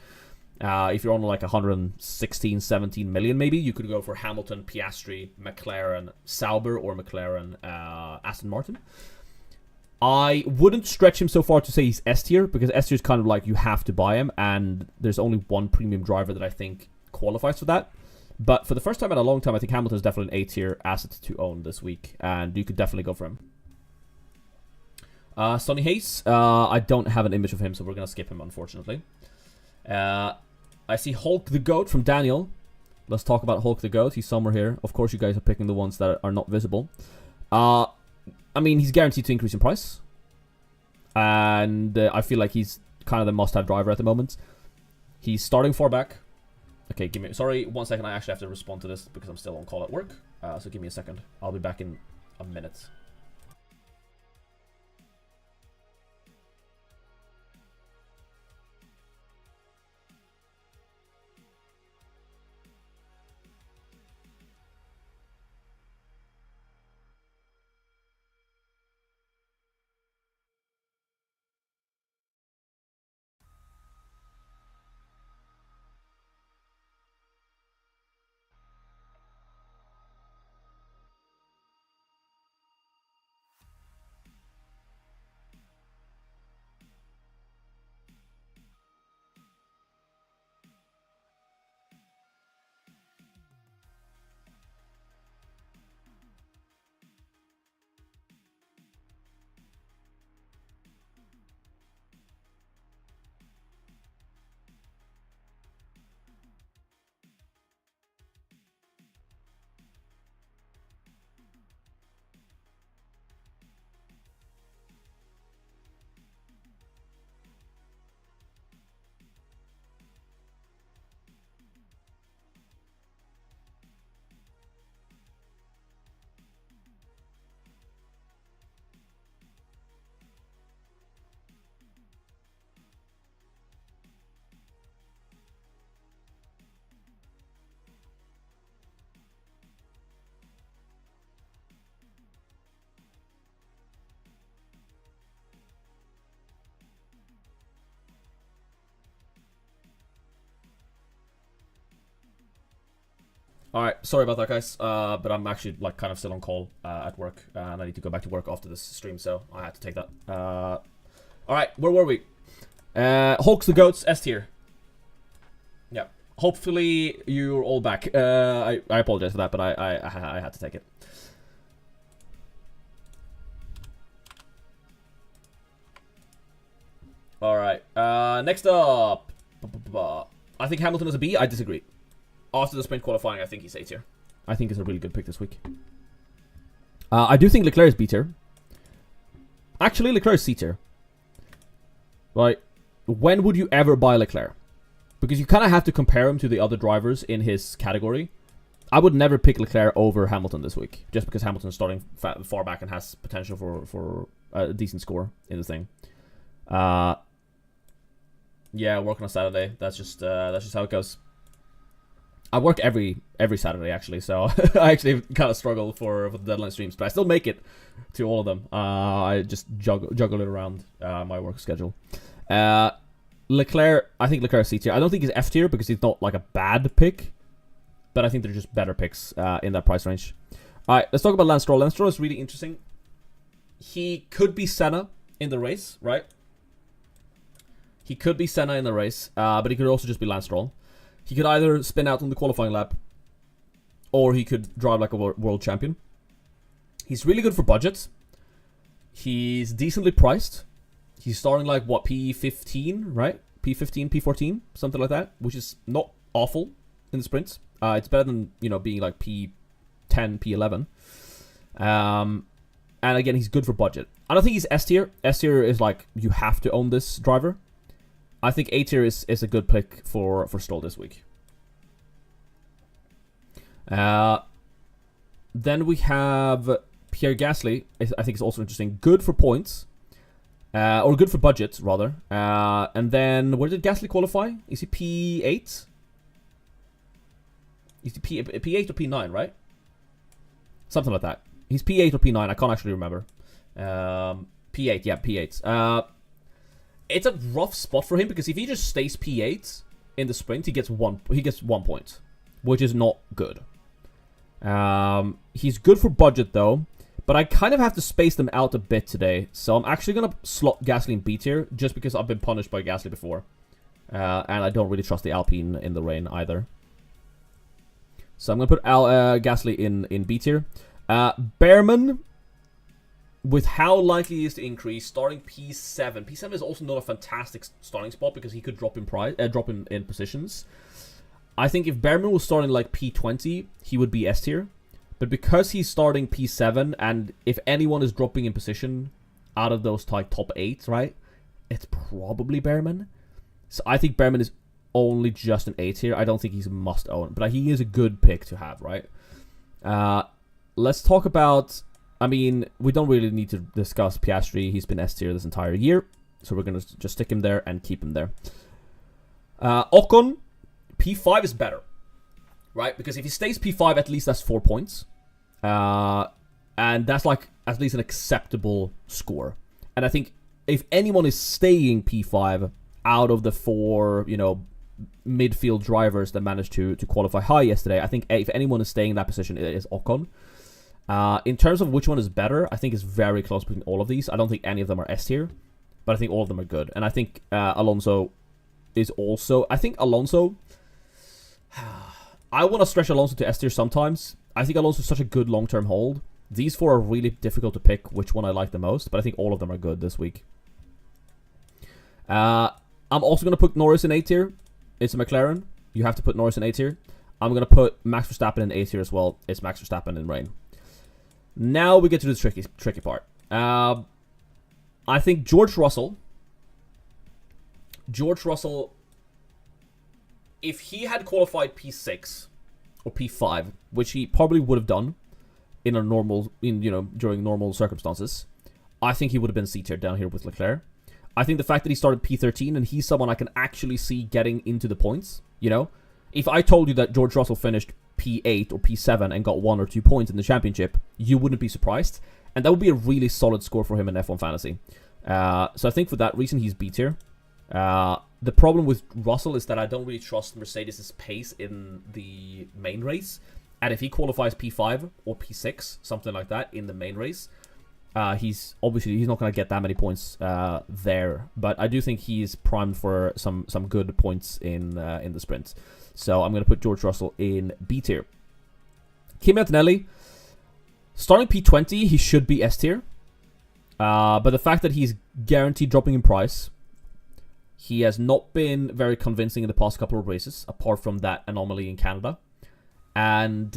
If you're on like 116, 17 million maybe, you could go for Hamilton, Piastri, McLaren, Sauber, or McLaren, Aston Martin. I wouldn't stretch him so far to say he's S tier, because S tier is kind of like you have to buy him, and there's only one premium driver that I think qualifies for that. But for the first time in a long time, I think Hamilton is definitely an A tier asset to own this week, and you could definitely go for him. Sonny Hayes, I don't have an image of him, so we're going to skip him, unfortunately. I see Hulk the Goat from Daniel. Let's talk about Hulk the Goat. He's somewhere here. Of course, you guys are picking the ones that are not visible. I mean, he's guaranteed to increase in price. And I feel like he's kind of the must-have driver at the moment. He's starting far back. Okay, give me... Sorry, 1 second. I actually have to respond to this because I'm still on call at work. So give me a second. I'll be back in a minute. Alright, sorry about that, guys, but I'm actually like kind of still on call at work, and I need to go back to work after this stream, so I had to take that. Alright, where were we? Hulks the Goats, S tier. Yeah, hopefully you're all back. I apologize for that, but I had to take it. Alright, next up. I think Hamilton is a B. I disagree. After the sprint qualifying, I think he's A tier. I think it's a really good pick this week. I do think Leclerc is B tier. Actually, Leclerc is C tier. Like, when would you ever buy Leclerc? because you kind of have to compare him to the other drivers in his category. I would never pick Leclerc over Hamilton this week, just because Hamilton's starting far back and has potential for a decent score in the thing. Yeah, working on Saturday. That's just how it goes. I work every Saturday actually, so I actually kind of struggle for the deadline streams, but I still make it to all of them. I just juggle it around my work schedule. Leclerc, I think Leclerc C tier. I don't think he's F tier because he's not like a bad pick, but I think they're just better picks in that price range. All right, let's talk about Lance Stroll. Lance Stroll is really interesting. He could be Senna in the race, right? He could be Senna in the race, but he could also just be Lance Stroll. He could either spin out on the qualifying lap, or he could drive like a world champion. He's really good for budget. He's decently priced. He's starting like, what, P15, right? P15, P14, something like that, which is not awful in the sprints. It's better than, being like P10, P11. And again, he's good for budget. I don't think he's S tier. S tier is like, you have to own this driver. I think A tier is a good pick for Stroll this week. Then we have Pierre Gasly. I think is also interesting. Good for points. Or good for budget, rather. And then, where did Gasly qualify? Is he P8? Is he P8 or P9, right? Something like that. He's P8 or P9. I can't actually remember. P8, yeah, P8. It's a rough spot for him because if he just stays P8 in the sprint, he gets 1 point, which is not good. He's good for budget though, but I kind of have to space them out a bit today. So I'm actually gonna slot Gasly in B tier just because I've been punished by Gasly before, and I don't really trust the Alpine in the rain either. So I'm gonna put Gasly in B tier. Behrman, with how likely he is to increase, starting P7. P7 is also not a fantastic starting spot because he could drop in positions. I think if Behrman was starting like P20, he would be S tier. But because he's starting P7, and if anyone is dropping in position out of those like top 8, right, it's probably Behrman. So I think Behrman is only just an A tier. I don't think he's a must own, but he is a good pick to have, right? Let's talk about... I mean, we don't really need to discuss Piastri. He's been S tier this entire year. So we're going to just stick him there and keep him there. Ocon, P5 is better. Right? Because if he stays P5, at least that's 4 points. And that's like at least an acceptable score. And I think if anyone is staying P5 out of the 4, midfield drivers that managed to qualify high yesterday, I think if anyone is staying in that position, it is Ocon. In terms of which one is better, I think it's very close between all of these. I don't think any of them are S tier, but I think all of them are good. And I think Alonso is also... I think Alonso... I want to stretch Alonso to S tier sometimes. I think Alonso is such a good long-term hold. These 4 are really difficult to pick which one I like the most, but I think all of them are good this week. I'm also going to put Norris in A tier. It's a McLaren. You have to put Norris in A tier. I'm going to put Max Verstappen in A tier as well. It's Max Verstappen in rain. Now we get to the tricky part. I think George Russell, if he had qualified P6 or P5, which he probably would have done in a normal, during normal circumstances, I think he would have been C tier down here with Leclerc. I think the fact that he started P13 and he's someone I can actually see getting into the points, if I told you that George Russell finished P8 or P7 and got 1 or 2 points in the championship, you wouldn't be surprised. And that would be a really solid score for him in F1 Fantasy. So I think for that reason, he's B tier. The problem with Russell is that I don't really trust Mercedes' pace in the main race. And if he qualifies P5 or P6, something like that, in the main race, he's not going to get that many points there. But I do think he's primed for some good points in the sprint. So I'm going to put George Russell in B tier. Kimi Antonelli, starting P20, he should be S tier. But the fact that he's guaranteed dropping in price, he has not been very convincing in the past couple of races, apart from that anomaly in Canada. And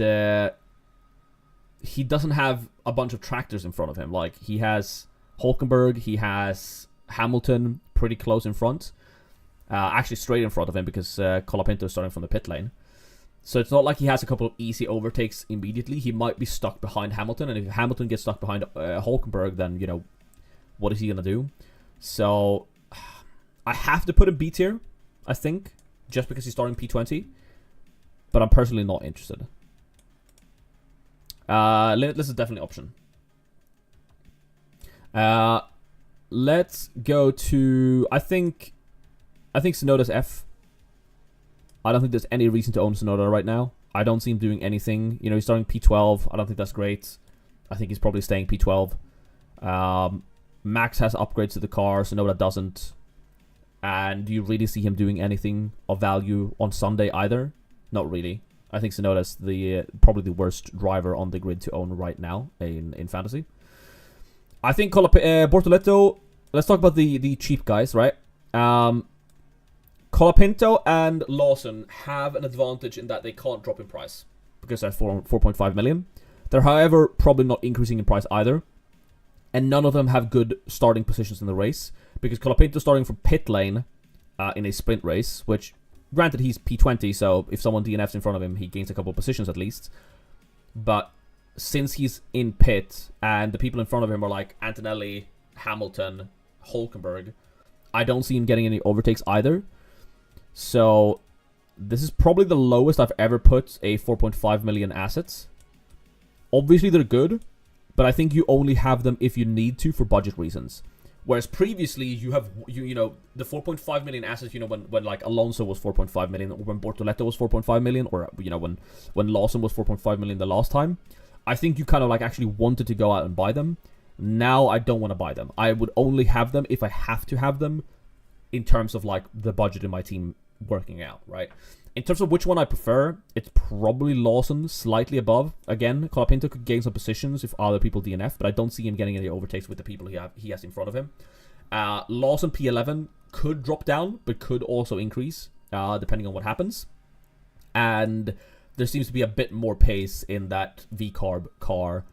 he doesn't have a bunch of tractors in front of him. Like, he has Hulkenberg, he has Hamilton pretty close in front. Actually straight in front of him because Colapinto is starting from the pit lane. So it's not like he has a couple of easy overtakes immediately. He might be stuck behind Hamilton, and if Hamilton gets stuck behind Hulkenberg, then, you know, what is he going to do? So I have to put him B tier, I think, just because he's starting P20. But I'm personally not interested. Limitless is definitely an option. Let's go to... I think Sonoda's F. I don't think there's any reason to own Sonoda right now. I don't see him doing anything. You know, he's starting P12. I don't think that's great. I think he's probably staying P12. Max has upgrades to the car. Sonoda doesn't. And do you really see him doing anything of value on Sunday either? Not really. I think Sonoda's the probably the worst driver on the grid to own right now in fantasy. I think Bortoleto... Let's talk about the cheap guys, right? Colapinto and Lawson have an advantage in that they can't drop in price because they're 4.5 million. They're, however, probably not increasing in price either. And none of them have good starting positions in the race because Colapinto starting from pit lane in a sprint race, which, granted, he's P20, so if someone DNFs in front of him, he gains a couple of positions at least. But since he's in pit and the people in front of him are like Antonelli, Hamilton, Hulkenberg, I don't see him getting any overtakes either. So this is probably the lowest I've ever put a 4.5 million assets. Obviously they're good, but I think you only have them if you need to for budget reasons. Whereas previously you have you know the 4.5 million assets, you know, when like Alonso was 4.5 million, or when Bortoleto was 4.5 million, or you know when Lawson was 4.5 million the last time. I think you kind of like actually wanted to go out and buy them. Now I don't want to buy them. I would only have them if I have to have them in terms of like the budget in my team working out, right? In terms of which one I prefer, it's probably Lawson, slightly above. Again, Colapinto could gain some positions if other people DNF, but I don't see him getting any overtakes with the people he has in front of him. Lawson P11 could drop down, but could also increase, depending on what happens. And there seems to be a bit more pace in that V-Carb car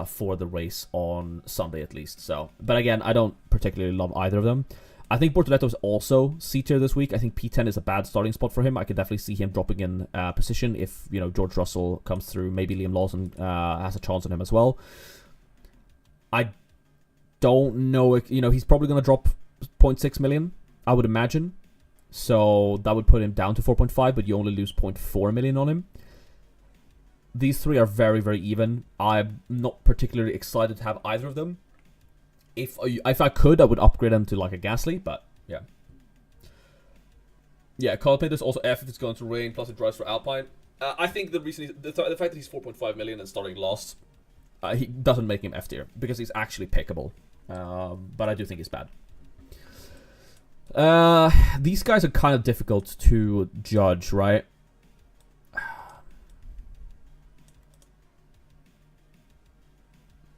for the race on Sunday at least. So, but again, I don't particularly love either of them. I think Bortoleto is also C tier this week. I think P10 is a bad starting spot for him. I could definitely see him dropping in position if, you know, George Russell comes through. Maybe Liam Lawson has a chance on him as well. I don't know if, you know, he's probably going to drop 0.6 million, I would imagine. So that would put him down to 4.5, but you only lose 0.4 million on him. These three are very, very even. I'm not particularly excited to have either of them. If I could, I would upgrade them to like a Gassley, but yeah. Yeah, Colapinto is also F if it's going to rain, plus it drives for Alpine. I think the reason the fact that he's 4.5 million and starting last, he doesn't make him F tier because he's actually pickable. But I do think he's bad. These guys are kind of difficult to judge, right?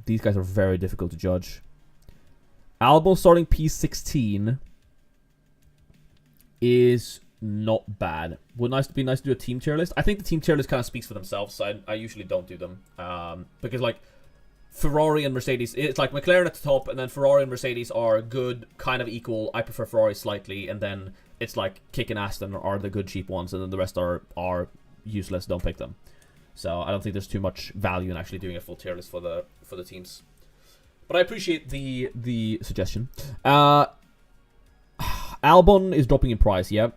These guys are very difficult to judge. Albon starting P16 is not bad. Would be nice to do a team tier list. I think the team tier list kind of speaks for themselves, so I usually don't do them. Because like Ferrari and Mercedes, it's like McLaren at the top, and then Ferrari and Mercedes are good, kind of equal. I prefer Ferrari slightly, and then it's like Kick and Aston are the good cheap ones, and then the rest are useless. Don't pick them. So I don't think there's too much value in actually doing a full tier list for the teams. But I appreciate the suggestion. Albon is dropping in price, yeah.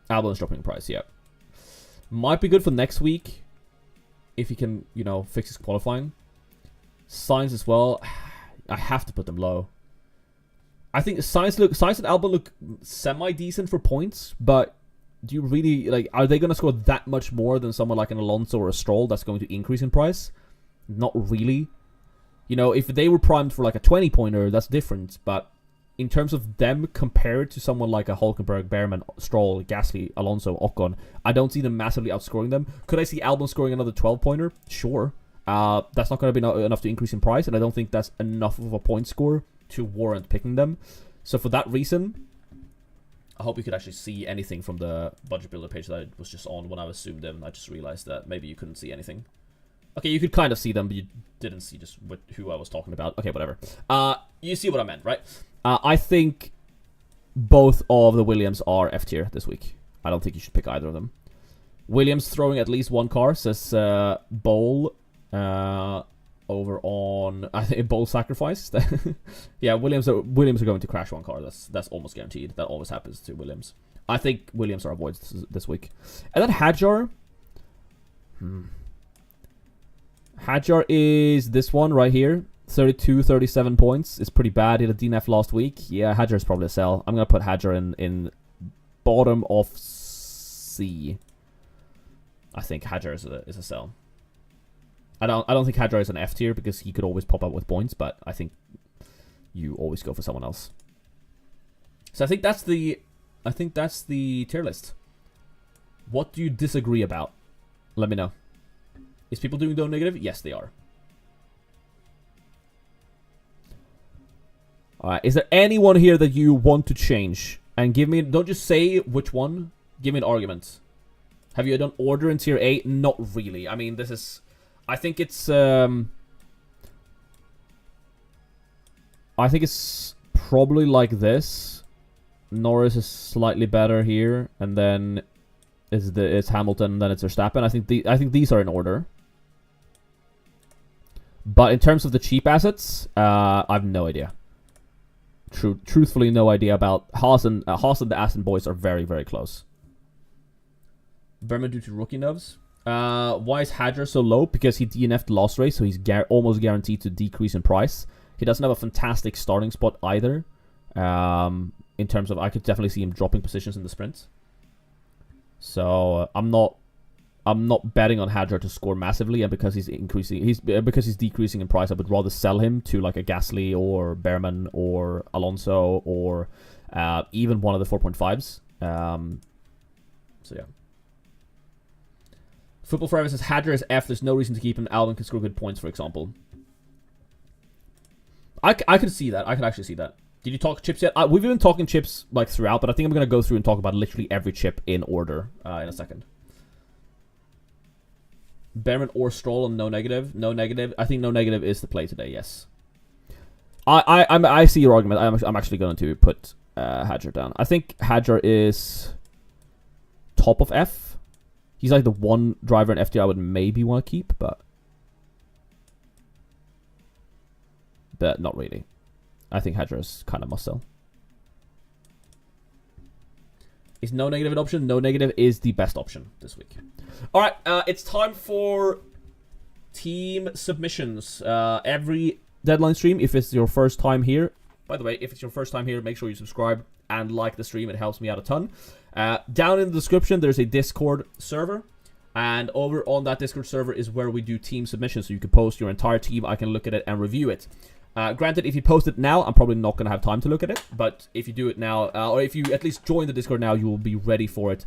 Albon is dropping in price, yeah. Might be good for next week if he can, you know, fix his qualifying. Sainz as well. I have to put them low. I think Sainz and Albon look semi-decent for points, but do you really, like, are they going to score that much more than someone like an Alonso or a Stroll that's going to increase in price? Not really. You know, if they were primed for like a 20-pointer, that's different, but in terms of them compared to someone like a Hulkenberg, Behrman, Stroll, Gasly, Alonso, Ocon, I don't see them massively outscoring them. Could I see Albon scoring another 12-pointer? Sure. That's not going to be enough to increase in price, and I don't think that's enough of a point score to warrant picking them. So for that reason, I hope you could actually see anything from the budget builder page that I was just on when I was zoomed in. I just realized that maybe you couldn't see anything. Okay, you could kind of see them, but you didn't see just who I was talking about. Okay, whatever. You see what I meant, right? I think both of the Williams are F tier this week. I don't think you should pick either of them. Williams throwing at least one car, says Bowl. Over on, I think, Bowl Sacrifice. Yeah, Williams are going to crash one car. That's almost guaranteed. That always happens to Williams. I think Williams are avoids this week. And then Hadjar. Hadjar is this one right here. 32, 37 points. It's pretty bad. He had a DNF last week. Yeah, Hadjar is probably a sell. I'm going to put Hadjar in bottom of C. I think Hadjar is a sell. I don't think Hadjar is an F tier because he could always pop up with points, but I think you always go for someone else. So I think that's the tier list. What do you disagree about? Let me know. Is people doing no negative? Yes, they are. Alright, is there anyone here that you want to change? And give me, don't just say which one, give me an argument. Have you done order in tier 8? Not really. I mean, this is, I think it's probably like this. Norris is slightly better here, and then it's Hamilton, and then it's Verstappen. I think these are in order. But in terms of the cheap assets, I have no idea. Truthfully, no idea about Haas and the Aston boys are very, very close. Berman due to rookie nubs. Why is Hadjar so low? Because he DNF'd the last race, so he's almost guaranteed to decrease in price. He doesn't have a fantastic starting spot either. In terms of, I could definitely see him dropping positions in the sprint. So I'm not betting on Hadjar to score massively, and because he's decreasing in price, I would rather sell him to like a Gasly or Behrman or Alonso or even one of the 4.5s. So yeah. Football Forever says Hadjar is F. There's no reason to keep him. Alvin can score good points, for example. I could see that. I could actually see that. Did you talk chips yet? We've been talking chips like throughout, but I think I'm going to go through and talk about literally every chip in order in a second. Behrman or Stroll and no negative. No negative. I think no negative is the play today, yes. I see your argument. I'm actually going to put Hadjar down. I think Hadjar is top of F. He's like the one driver in FD I would maybe want to keep, but not really. I think Hadjar is kind of must sell. Is no negative an option? No negative is the best option this week. All right, it's time for team submissions. Every deadline stream, if it's your first time here. By the way, if it's your first time here, make sure you subscribe and like the stream. It helps me out a ton. Down in the description, there's a Discord server. And over on that Discord server is where we do team submissions. So you can post your entire team. I can look at it and review it. Granted, if you post it now, I'm probably not going to have time to look at it. But if you do it now, or if you at least join the Discord now, you will be ready for it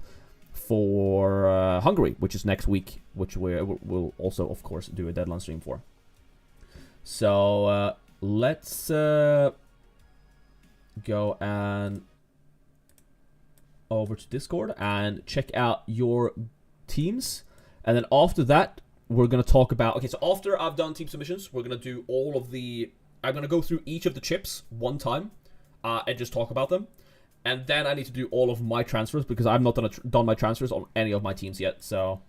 for Hungary, which is next week, which we'll also, of course, do a deadline stream for. So let's go and over to Discord and check out your teams. And then after that, we're going to talk about... Okay, so after I've done team submissions, we're going to do all of the... I'm going to go through each of the chips one time and just talk about them. And then I need to do all of my transfers because I've not done my transfers on any of my teams yet. So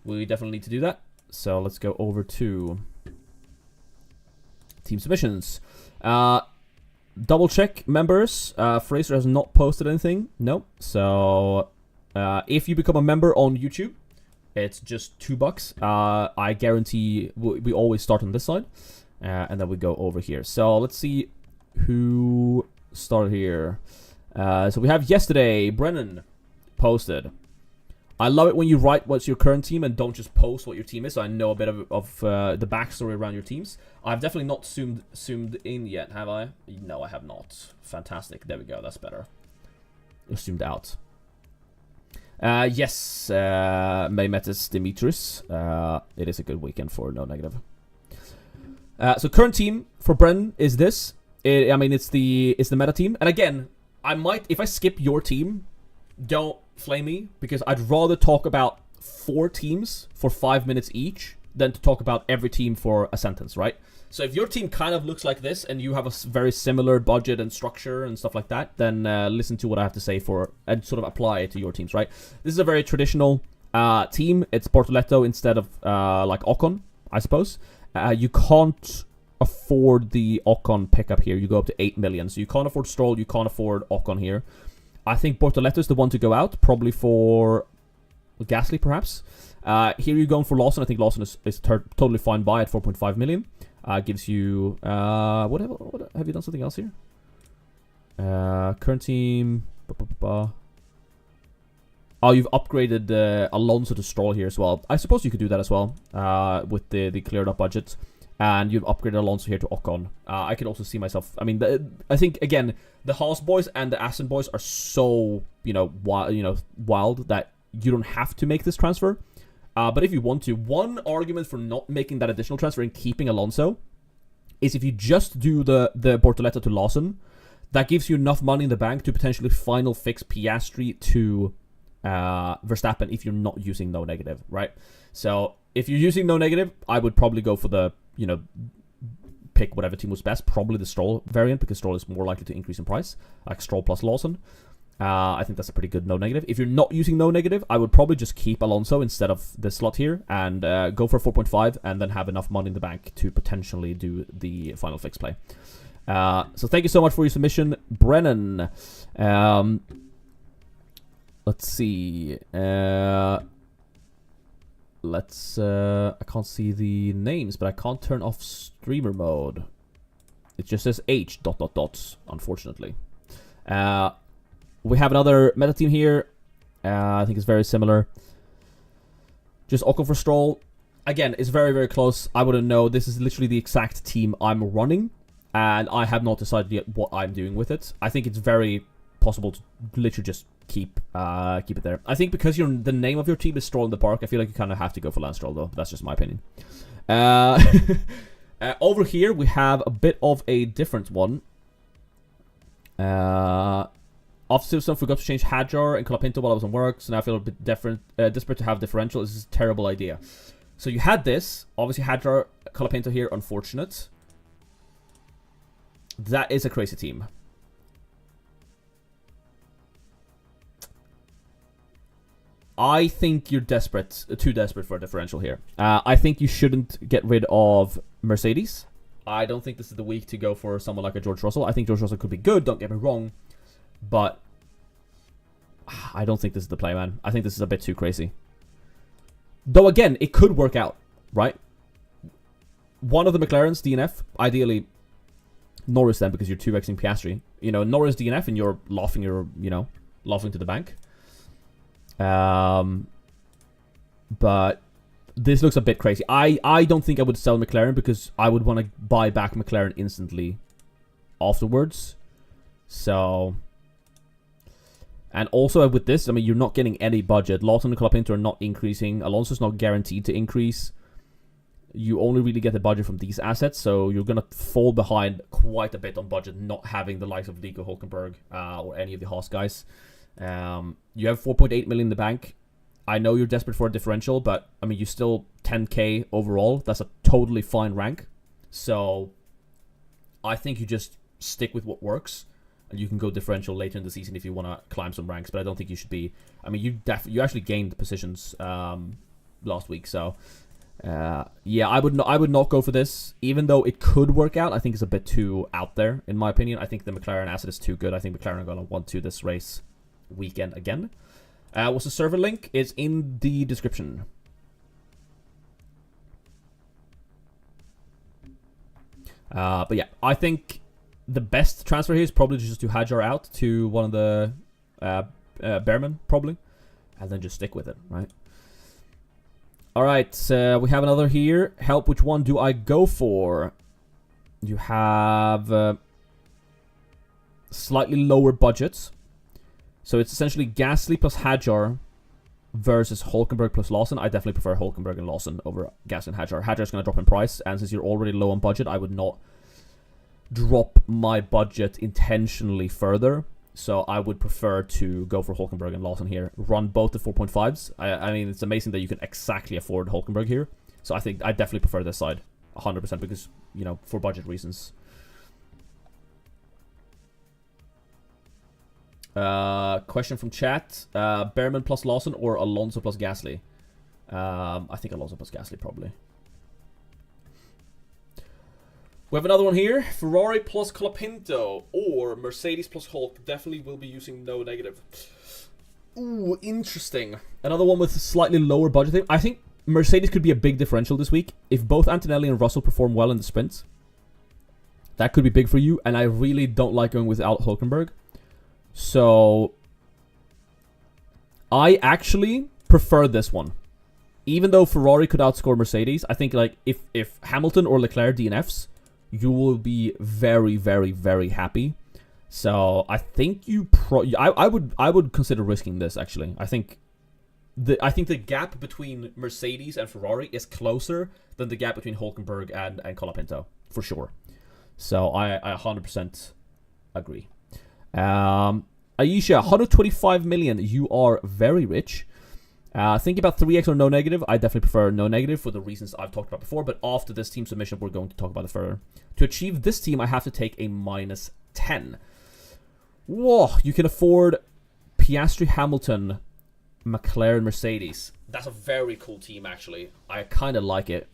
we definitely need to do that. So let's go over to team submissions. Double check members. Fraser has not posted anything. No. So if you become a member on YouTube, it's just $2. I guarantee we always start on this side. And then we go over here. So let's see who started here. So we have yesterday, Brennan posted. I love it when you write what's your current team and don't just post what your team is. So I know a bit of the backstory around your teams. I've definitely not zoomed in yet, have I? No, I have not. Fantastic. There we go. That's better. Zoomed out. Yes, Maymetis Dimitris. It is a good weekend for no negative. So current team for Brennan is this. It's the meta team. And again, I might, if I skip your team, don't flame me, because I'd rather talk about 4 teams for 5 minutes each than to talk about every team for a sentence, right? So if your team kind of looks like this and you have a very similar budget and structure and stuff like that, then listen to what I have to say and sort of apply it to your teams, right? This is a very traditional team. It's Bortoleto instead of like Ocon, I suppose. You can't afford the Ocon pickup here. You go up to 8 million. So you can't afford Stroll, you can't afford Ocon here. I think Bortoleto is the one to go out, probably for Gasly, perhaps. Here you're going for Lawson. I think Lawson is totally fine buy at 4.5 million. Gives you... what have you done something else here? Current team... Oh, you've upgraded Alonso to Stroll here as well. I suppose you could do that as well with the cleared up budget. And you've upgraded Alonso here to Ocon. I could also see myself... I mean, I think, again, the Haas boys and the Aston boys are so, wild that you don't have to make this transfer. But if you want to, one argument for not making that additional transfer and keeping Alonso is if you just do the Bortoleto to Lawson, that gives you enough money in the bank to potentially final fix Piastri to Verstappen if you're not using no negative, right? So if you're using no negative, I would probably go for the, pick whatever team was best, probably the Stroll variant, because Stroll is more likely to increase in price, like Stroll plus Lawson. I think that's a pretty good no negative. If you're not using no negative, I would probably just keep Alonso instead of the slot here and go for 4.5 and then have enough money in the bank to potentially do the final fix play. So thank you so much for your submission, Brennan. Let's see. I can't see the names, but I can't turn off streamer mode. It just says H ... unfortunately. We have another meta team here. I think it's very similar. Just Ocon for Stroll. Again, it's very, very close. I wouldn't know. This is literally the exact team I'm running, and I have not decided yet what I'm doing with it. I think it's very possible to literally just keep it there. I think because the name of your team is Stroll in the Park, I feel like you kind of have to go for Lance Stroll, though. That's just my opinion. Over here, we have a bit of a different one. Officer forgot to change Hadjar and Colapinto while I was on work, so now I feel a bit desperate to have differential. This is a terrible idea. So you had this. Obviously, Hadjar, Colapinto here, unfortunate. That is a crazy team. I think you're too desperate for a differential here. I think you shouldn't get rid of Mercedes. I don't think this is the week to go for someone like a George Russell. I think George Russell could be good, don't get me wrong. But I don't think this is the play, man. I think this is a bit too crazy. Though, again, it could work out, right? One of the McLarens, DNF, ideally Norris then, because you're 2xing Piastri. Norris DNF and you're laughing to the bank. But this looks a bit crazy. I don't think I would sell McLaren because I would want to buy back McLaren instantly afterwards. So... And also with this, I mean, you're not getting any budget. Lawson and Colapinto are not increasing. Alonso's not guaranteed to increase. You only really get the budget from these assets, so you're going to fall behind quite a bit on budget, not having the likes of Nico Hülkenberg or any of the Haas guys. You have 4.8 million in the bank. I know you're desperate for a differential, but, I mean, you still 10k overall. That's a totally fine rank. So, I think you just stick with what works. And you can go differential later in the season if you want to climb some ranks, but I don't think you should be. I mean, you actually gained positions last week, so yeah, I would not go for this, even though it could work out. I think it's a bit too out there, in my opinion. I think the McLaren asset is too good. I think McLaren are going to want to this race weekend again. What's the server link? It's in the description. But yeah, I think the best transfer here is probably just to Hadjar out to one of the Bearmen, probably. And then just stick with it, right? Alright, we have another here. Help, which one do I go for? You have slightly lower budgets. So it's essentially Gasly plus Hadjar versus Hülkenberg plus Lawson. I definitely prefer Hülkenberg and Lawson over Gasly and Hadjar. Hadjar's going to drop in price, and since you're already low on budget, I would not drop my budget intentionally further. So I would prefer to go for Hülkenberg and Lawson here. Run both the 4.5s. I mean, it's amazing that you can exactly afford Hülkenberg here. So I think I definitely prefer this side, 100%, because, you know, for budget reasons. Question from chat. Behrman plus Lawson or Alonso plus Gasly? I think Alonso plus Gasly, probably. We have another one here. Ferrari plus Colapinto or Mercedes plus Hulk. Definitely will be using no negative. Ooh, interesting. Another one with a slightly lower budget. I think Mercedes could be a big differential this week. If both Antonelli and Russell perform well in the sprint, that could be big for you. And I really don't like going without Hulkenberg. So I actually prefer this one. Even though Ferrari could outscore Mercedes, I think like if Hamilton or Leclerc DNFs, you will be very, very, very happy. So I think I would consider risking this actually. I think the gap between Mercedes and Ferrari is closer than the gap between Hulkenberg and Colapinto for sure. So I 100% agree. Aisha, 125 million. You are very rich. Think about 3x or no negative. I definitely prefer no negative for the reasons I've talked about before. But after this team submission, we're going to talk about it further. To achieve this team, I have to take a minus 10. Whoa, you can afford Piastri, Hamilton, McLaren, Mercedes. That's a very cool team, actually. I kind of like it.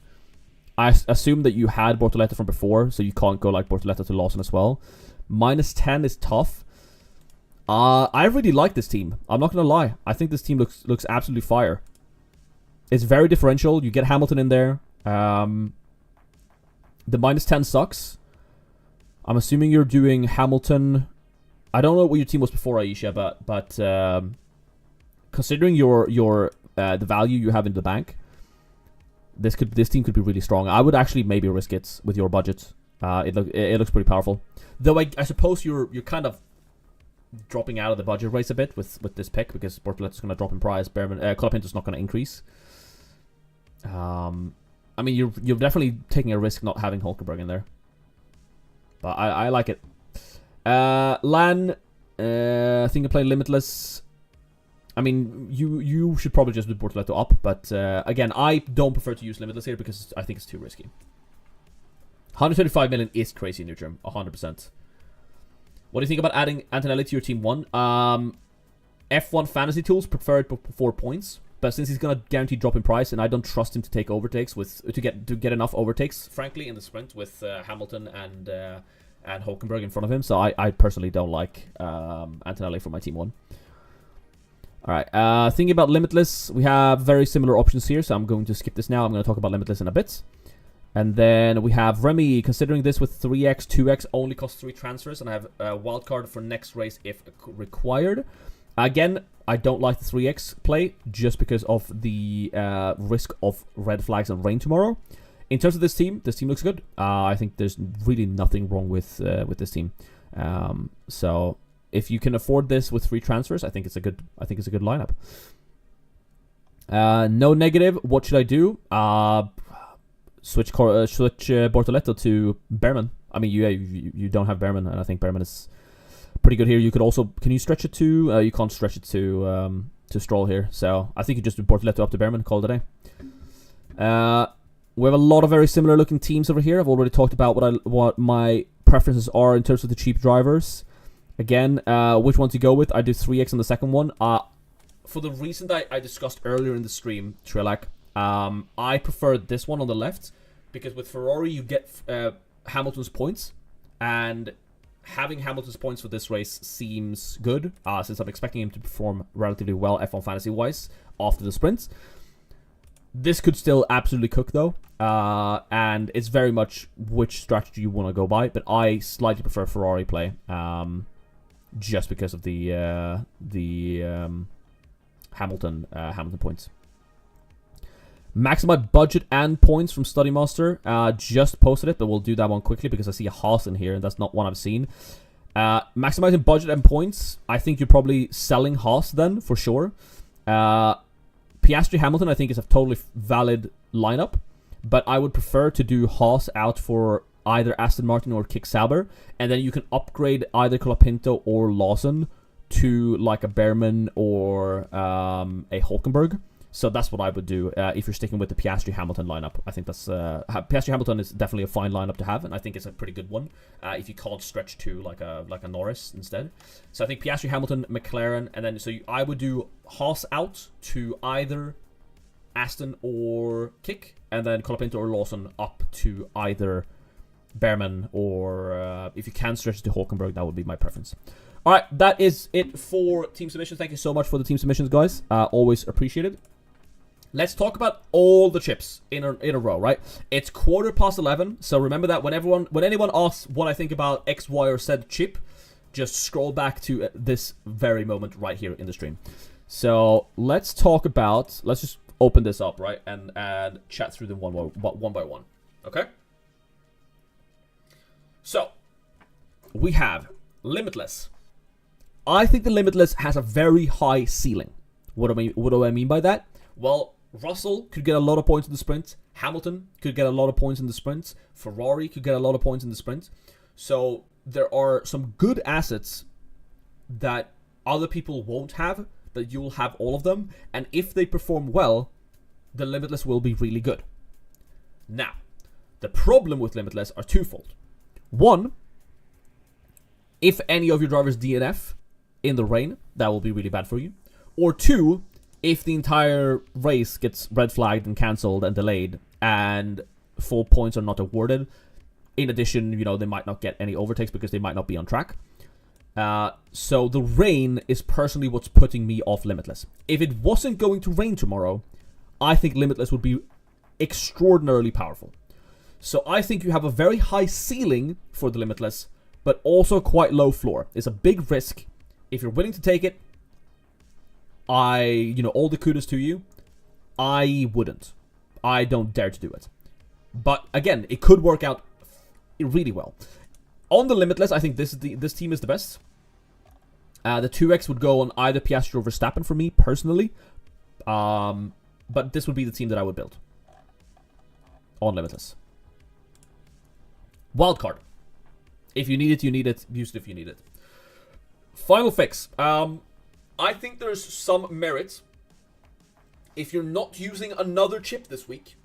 I assume that you had Bortoleto from before, so you can't go like Bortoleto to Lawson as well. Minus 10 is tough. I really like this team. I'm not going to lie. I think this team looks absolutely fire. It's very differential. You get Hamilton in there. The minus 10 sucks. I'm assuming you're doing Hamilton. I don't know what your team was before, Aisha, but considering your the value you have in the bank, this team could be really strong. I would actually maybe risk it with your budget. It looks pretty powerful. Though I suppose you're kind of dropping out of the budget race a bit with this pick because Bortoletto's going to drop in price. Colapinto's not going to increase. I mean, you're definitely taking a risk not having Hulkenberg in there, but I like it. Lan, I think I play Limitless. I mean, you should probably just do Bortoletto up, but again, I don't prefer to use Limitless here because I think it's too risky. 125 million is crazy, Neutrum, 100%. What do you think about adding Antonelli to your team 1? F1 fantasy tools preferred for 4 points, but since he's gonna guarantee drop in price, and I don't trust him to take overtakes to get enough overtakes, frankly, in the sprint with Hamilton and Hulkenberg in front of him, so I personally don't like Antonelli for my team 1. All right, thinking about Limitless, we have very similar options here, so I'm going to skip this now. I'm going to talk about Limitless in a bit. And then we have Remy, considering this with 3x, 2x, only costs 3 transfers, and I have a wildcard for next race if required. Again, I don't like the 3x play, just because of the risk of red flags and rain tomorrow. In terms of this team looks good. I think there's really nothing wrong with this team. So if you can afford this with 3 transfers, I think it's a good lineup. No negative. What should I do? Switch Bortoletto to Behrman. I mean, you don't have Behrman, and I think Behrman is pretty good here. You could also, can you stretch it to? You can't stretch it to Stroll here. So I think you just do Bortoletto up to Behrman. Call it a day. We have a lot of very similar looking teams over here. I've already talked about what my preferences are in terms of the cheap drivers. Again, which one to go with? I do 3x on the second one. For the reason that I discussed earlier in the stream, Trilak. I prefer this one on the left because with Ferrari you get Hamilton's points, and having Hamilton's points for this race seems good since I'm expecting him to perform relatively well F1 fantasy wise after the sprints. This could still absolutely cook though, and it's very much which strategy you want to go by, but I slightly prefer Ferrari play just because of the Hamilton points. Maximize budget and points from Study Master. Just posted it, but we'll do that one quickly because I see a Haas in here, and that's not one I've seen. Maximizing budget and points. I think you're probably selling Haas then, for sure. Piastri Hamilton, I think, is a totally valid lineup, but I would prefer to do Haas out for either Aston Martin or Kick Sauber, and then you can upgrade either Colapinto or Lawson to like a Behrman or a Hulkenberg. So that's what I would do if you're sticking with the Piastri-Hamilton lineup. I think that's Piastri-Hamilton is definitely a fine lineup to have, and I think it's a pretty good one if you can't stretch to like a Norris instead. So I think Piastri-Hamilton, McLaren, and then I would do Haas out to either Aston or Kick, and then Colapinto or Lawson up to either Behrman or if you can stretch to Hülkenberg, that would be my preference. All right, that is it for team submissions. Thank you so much for the team submissions, guys. Always appreciated. Let's talk about all the chips in a row, right? It's 11:15, so remember that when anyone asks what I think about X, Y, or Z chip, just scroll back to this very moment right here in the stream. So let's just open this up, right, and chat through them one by one, okay? So we have Limitless. I think the Limitless has a very high ceiling. What do I mean by that? Well, Russell could get a lot of points in the sprint. Hamilton could get a lot of points in the sprint. Ferrari could get a lot of points in the sprint. So there are some good assets that other people won't have, that you will have all of them. And if they perform well, the Limitless will be really good. Now, the problem with Limitless are twofold. One, if any of your drivers DNF in the rain, that will be really bad for you. Or two, if the entire race gets red flagged and cancelled and delayed and full points are not awarded. In addition, they might not get any overtakes because they might not be on track. So the rain is personally what's putting me off Limitless. If it wasn't going to rain tomorrow, I think Limitless would be extraordinarily powerful. So I think you have a very high ceiling for the Limitless, but also quite low floor. It's a big risk. If you're willing to take it, all the kudos to you. I wouldn't. I don't dare to do it. But again, it could work out really well. On the Limitless, I think this team is the best. The 2X would go on either Piastri or Verstappen for me, personally. But this would be the team that I would build on Limitless. Wildcard. If you need it, you need it. Use it if you need it. Final fix. I think there's some merit, if you're not using another chip this week,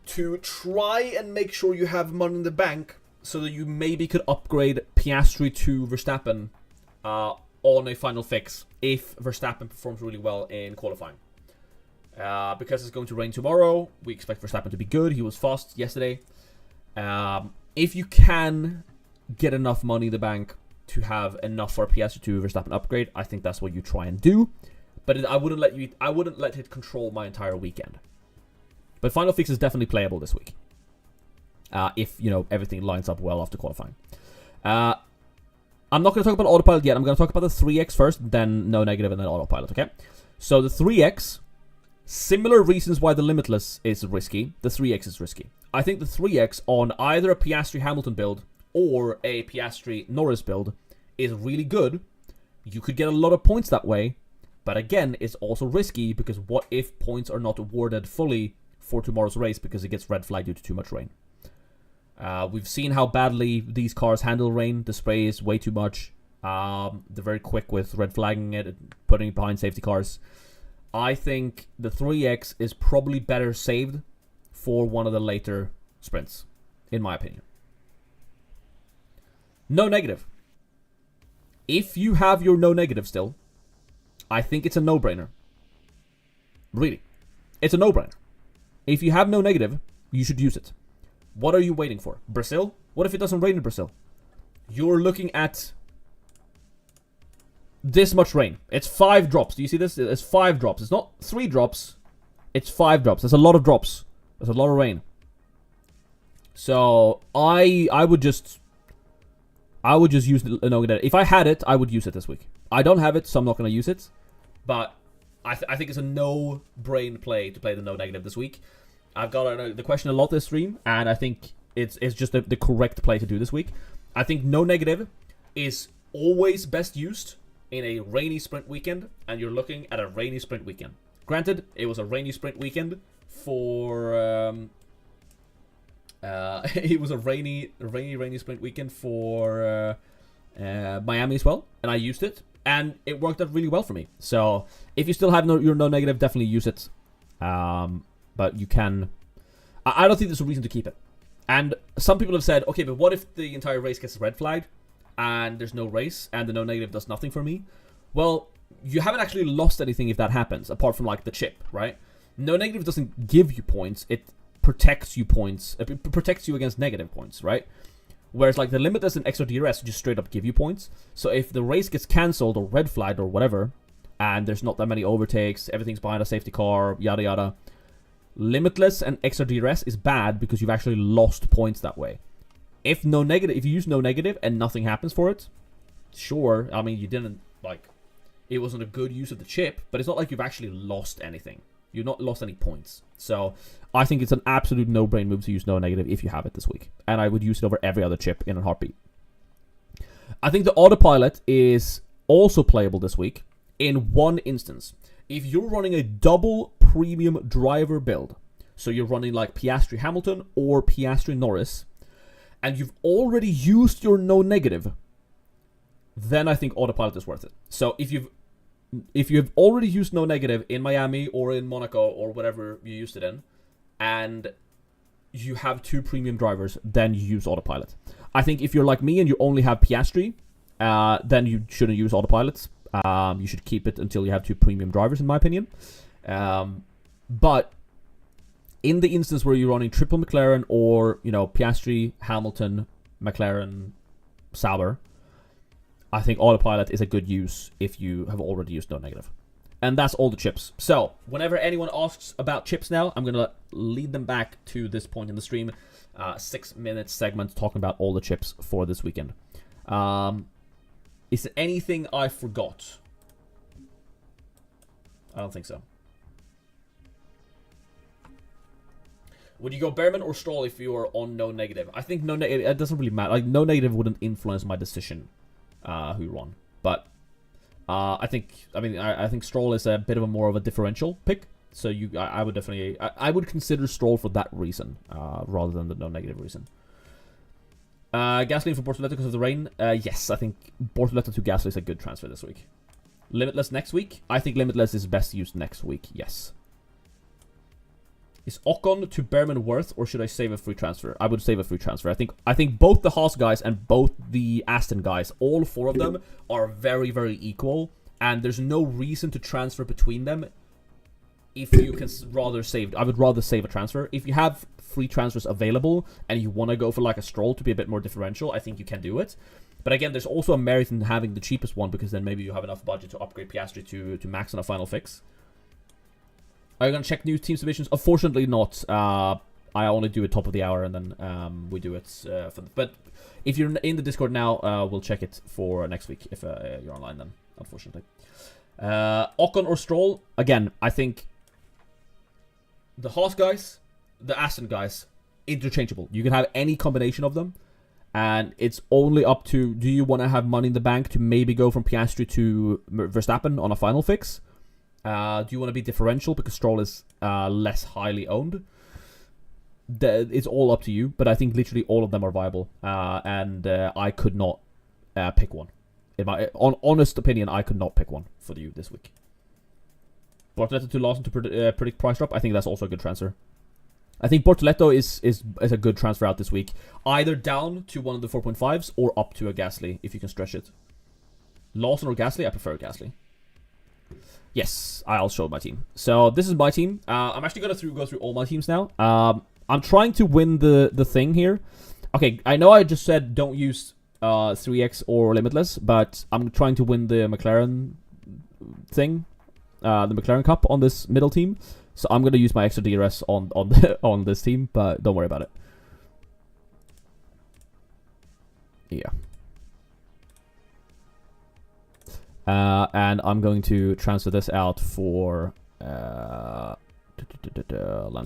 to try and make sure you have money in the bank so that you maybe could upgrade Piastri to Verstappen on a final fix if Verstappen performs really well in qualifying. Because it's going to rain tomorrow, we expect Verstappen to be good. He was fast yesterday. If you can get enough money in the bank to have enough for a Piastri to Verstappen upgrade, I think that's what you try and do. But I wouldn't let it control my entire weekend. But final fix is definitely playable this week. If everything lines up well after qualifying. I'm not going to talk about autopilot yet. I'm going to talk about the 3X first, then no negative, and then autopilot. Okay. So the 3X, similar reasons why the Limitless is risky. The 3X is risky. I think the 3X on either a Piastri Hamilton build or a Piastri Norris build is really good. You could get a lot of points that way, but again, it's also risky because what if points are not awarded fully for tomorrow's race because it gets red flagged due to too much rain? We've seen how badly these cars handle rain. The spray is way too much. They're very quick with red flagging it, putting it behind safety cars. I think the 3X is probably better saved for one of the later sprints, in my opinion. No negative. If you have your no negative still, I think it's a no-brainer. Really. It's a no-brainer. If you have no negative, you should use it. What are you waiting for? Brazil? What if it doesn't rain in Brazil? You're looking at this much rain. It's 5 drops. Do you see this? It's 5 drops. It's not 3 drops. It's 5 drops. There's a lot of drops. There's a lot of rain. So I would just use the no negative. If I had it, I would use it this week. I don't have it, so I'm not going to use it. But I think it's a no-brain play to play the no negative this week. I've got the question a lot this stream, and I think it's just the correct play to do this week. I think no negative is always best used in a rainy sprint weekend, and you're looking at a rainy sprint weekend. Granted, it was a rainy sprint weekend for it was a rainy sprint weekend for Miami as well, and I used it, And it worked out really well for me. So if you still have your no negative, definitely use it. But you can... I don't think there's a reason to keep it. And some people have said, okay, but what if the entire race gets red flagged and there's no race and the no negative does nothing for me? Well, you haven't actually lost anything if that happens, apart from like the chip, right? No negative doesn't give you points. It protects you points. It protects you against negative points, right? Whereas like the Limitless and extra DRS just straight up give you points. So if the race gets cancelled or red flagged or whatever, and there's not that many overtakes, everything's behind a safety car, yada yada, Limitless and extra DRS is bad because you've actually lost points that way. If you use no negative and nothing happens for it, sure, I mean, you didn't, like, it wasn't a good use of the chip, but it's not like you've actually lost anything. You've not lost any points. So I think it's an absolute no-brain move to use no negative if you have it this week. And I would use it over every other chip in a heartbeat. I think the autopilot is also playable this week in one instance. If you're running a double premium driver build, so you're running like Piastri Hamilton or Piastri Norris, and you've already used your no negative, then I think autopilot is worth it. So if you've already used no negative in Miami or in Monaco or whatever you used it in, and you have 2 premium drivers, then you use autopilot. I think if you're like me and you only have Piastri, then you shouldn't use autopilot. You should keep it until you have 2 premium drivers, in my opinion. But in the instance where you're running triple McLaren or, you know, Piastri, Hamilton, McLaren, Sauber, I think autopilot is a good use if you have already used no negative. And that's all the chips. So, whenever anyone asks about chips now, I'm going to lead them back to this point in the stream. 6-minute segment talking about all the chips for this weekend. Is there anything I forgot? I don't think so. Would you go Behrman or Stroll if you were on no negative? I think no negative, it doesn't really matter. Like, no negative wouldn't influence my decision who won. But I think Stroll is a bit of a more of a differential pick. So I would definitely, I would consider Stroll for that reason rather than the no negative reason. Gasly for Bortoleto because of the rain. Yes, I think Bortoleto to Gasly is a good transfer this week. Limitless next week. I think Limitless is best used next week. Yes. Is Ocon to Behrman worth, or should I save a free transfer? I would save a free transfer. I think both the Haas guys and both the Aston guys, all 4 of them, are very, very equal, and there's no reason to transfer between them. If you can rather save, I would rather save a transfer. If you have free transfers available and you want to go for like a Stroll to be a bit more differential, I think you can do it. But again, there's also a merit in having the cheapest one because then maybe you have enough budget to upgrade Piastri to max on a final fix. Are you going to check new team submissions? Unfortunately not. I only do it top of the hour and then we do it but if you're in the Discord now, we'll check it for next week if you're online then, unfortunately. Ocon or Stroll? Again, I think the Haas guys, the Aston guys, interchangeable. You can have any combination of them. And it's only up to, do you want to have money in the bank to maybe go from Piastri to Verstappen on a final fix? Do you want to be differential because Stroll is less highly owned? It's all up to you, but I think literally all of them are viable. And I could not pick one. In my honest opinion, I could not pick one for you this week. Bortoleto to Lawson to predict price drop. I think that's also a good transfer. I think Bortoleto is a good transfer out this week. Either down to one of the 4.5s or up to a Gasly, if you can stretch it. Lawson or Gasly? I prefer Gasly. Yes, I'll show my team. So this is my team. I'm actually going to go through all my teams now. I'm trying to win the thing here. Okay, I know I just said don't use 3x or Limitless, but I'm trying to win the McLaren thing. The McLaren Cup on this middle team. So I'm going to use my extra DRS on this team, but don't worry about it. Yeah. And I'm going to transfer this out for Lance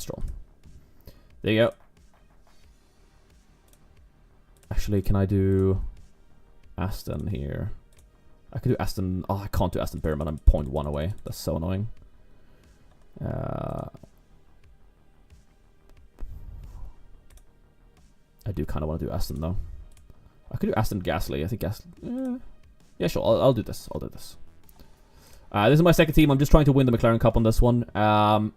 Stroll. There you go. Actually, can I do Aston here? I could do Aston. Oh, I can't do Aston Behrman. I'm 0.1 away. That's so annoying. I do kind of want to do Aston though. I could do Aston Gasly. I think Gasly. Yeah, sure. I'll do this. I'll do this. This is my second team. I'm just trying to win the McLaren Cup on this one. I'm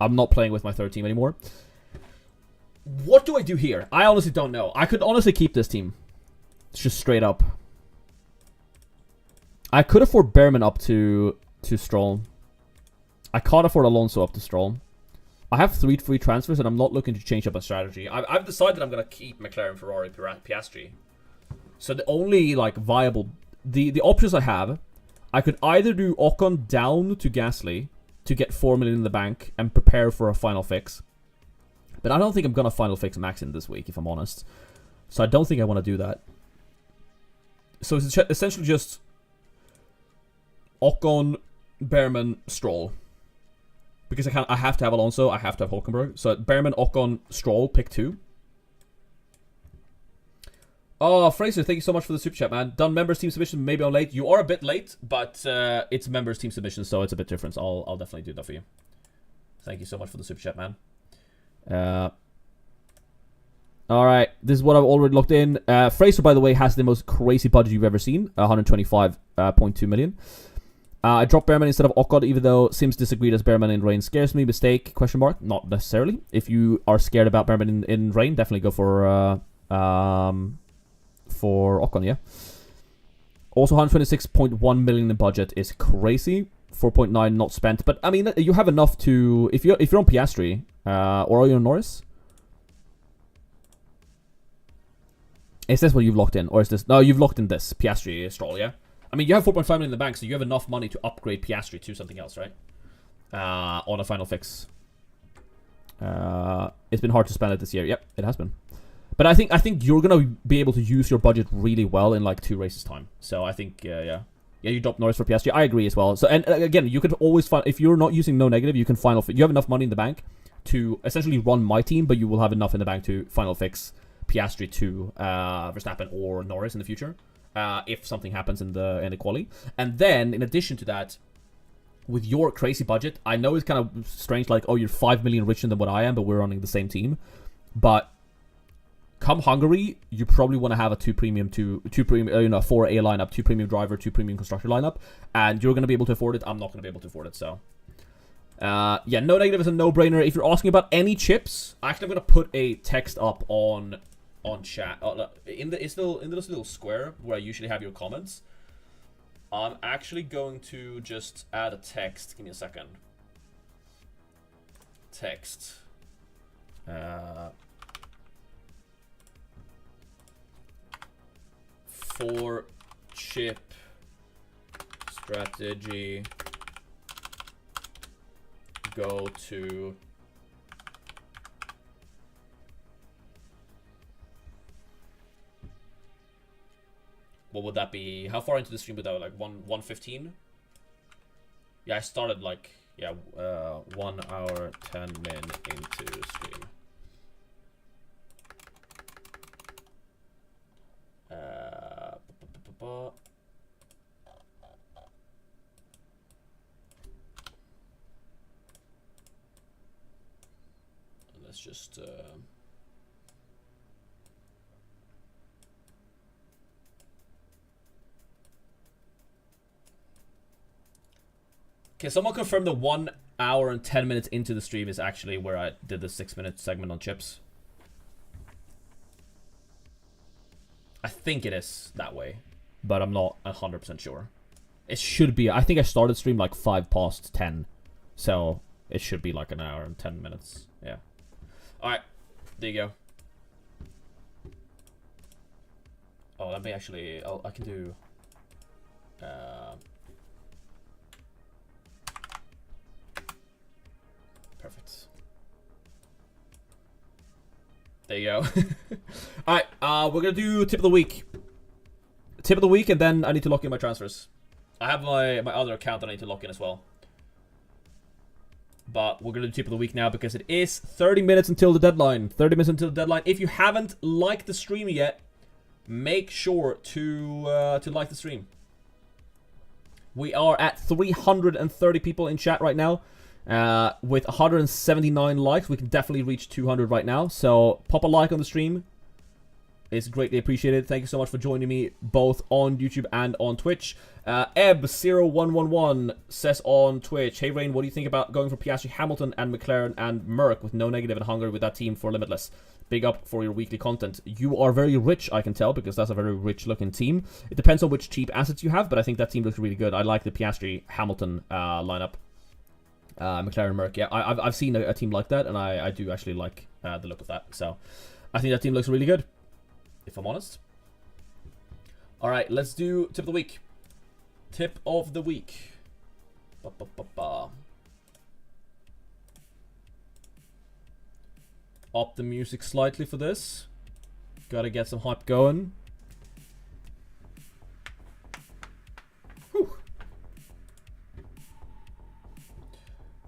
not playing with my third team anymore. What do I do here? I honestly don't know. I could honestly keep this team. It's just straight up. I could afford Behrman up to Stroll. I can't afford Alonso up to Stroll. I have 3 free transfers and I'm not looking to change up a strategy. I've decided I'm going to keep McLaren, Ferrari, Piastri. So the only like viable... The options I have, I could either do Ocon down to Gasly to get 4 million in the bank and prepare for a final fix. But I don't think I'm going to final fix Max in this week, if I'm honest. So I don't think I want to do that. So it's essentially just Ocon, Behrman, Stroll. Because I have to have Alonso, I have to have Hulkenberg. So Behrman, Ocon, Stroll, pick 2. Oh, Fraser, thank you so much for the super chat, man. Done members team submission, maybe I'm late. You are a bit late, but it's members team submission, so it's a bit different. So I'll definitely do that for you. Thank you so much for the super chat, man. Alright, this is what I've already locked in. Fraser, by the way, has the most crazy budget you've ever seen. 125.2 million. I dropped Behrman instead of Ocon, even though Sims disagreed as Behrman in rain scares me. Mistake, question mark? Not necessarily. If you are scared about Behrman in rain, definitely go for Ocon, yeah. Also, 126.1 million in budget is crazy. 4.9 not spent, but I mean, you have enough to if you're on Piastri or are you on Norris? Is this what you've locked in, or is this? No, you've locked in this Piastri Stroll, yeah. I mean, you have 4.5 million in the bank, so you have enough money to upgrade Piastri to something else, right? On a final fix. It's been hard to spend it this year. Yep, it has been. But I think you're gonna be able to use your budget really well in like 2 races time. So I think yeah, you drop Norris for Piastri. I agree as well. So and again, you could always find if you're not using no negative, you can you have enough money in the bank to essentially run my team, but you will have enough in the bank to final fix Piastri to Verstappen or Norris in the future if something happens in the quali. And then in addition to that, with your crazy budget, I know it's kind of strange, like, oh, you're 5 million richer than what I am, but we're running the same team. But come Hungary, you probably want to have a 4A lineup, 2 premium driver, 2 premium constructor lineup, and you're going to be able to afford it. I'm not going to be able to afford it, so yeah, no negative is a no-brainer. If you're asking about any chips, actually I'm going to put a text up on chat in this little square where I usually have your comments. I'm actually going to just add a text. Give me a second. Text. For chip strategy, go to what would that be? How far into the stream would that be? Like 1:15? Yeah, I started like 1 hour 10 min into stream. Let's just okay, someone confirm the 1 hour and 10 minutes into the stream is actually where I did the 6-minute segment on chips. I think it is that way, but I'm not 100% sure. It should be. I think I started stream like 10:05, so it should be like 1 hour and 10 minutes. Yeah. All right, there you go. Oh, let me actually. I can do. Perfect. There you go. Alright, we're gonna do tip of the week. Tip of the week, and then I need to lock in my transfers. I have my other account that I need to lock in as well. But we're gonna do tip of the week now because it is 30 minutes until the deadline. 30 minutes until the deadline. If you haven't liked the stream yet, make sure to like the stream. We are at 330 people in chat right now. With 179 likes, we can definitely reach 200 right now. So pop a like on the stream. It's greatly appreciated. Thank you so much for joining me both on YouTube and on Twitch. Eb0111 says on Twitch, hey Rain, what do you think about going for Piastri, Hamilton, and McLaren and Merck with no negative and Hungary with that team for Limitless? Big up for your weekly content. You are very rich, I can tell, because that's a very rich looking team. It depends on which cheap assets you have, but I think that team looks really good. I like the Piastri, Hamilton lineup. McLaren, Merck, yeah, I've seen a team like that, and I do actually like the look of that. So I think that team looks really good, if I'm honest. Alright, let's do tip of the week. Tip of the week. Up the music slightly for this. Gotta get some hype going.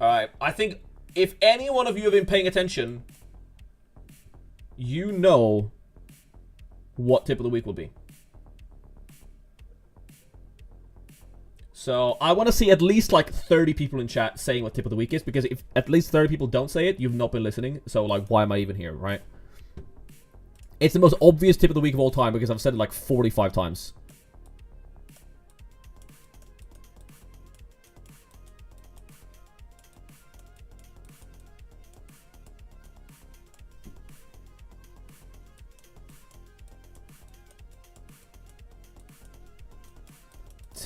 Alright, I think if any one of you have been paying attention, you know what tip of the week will be. So I want to see at least like 30 people in chat saying what tip of the week is, because if at least 30 people don't say it, you've not been listening. So like, why am I even here, right? It's the most obvious tip of the week of all time because I've said it like 45 times.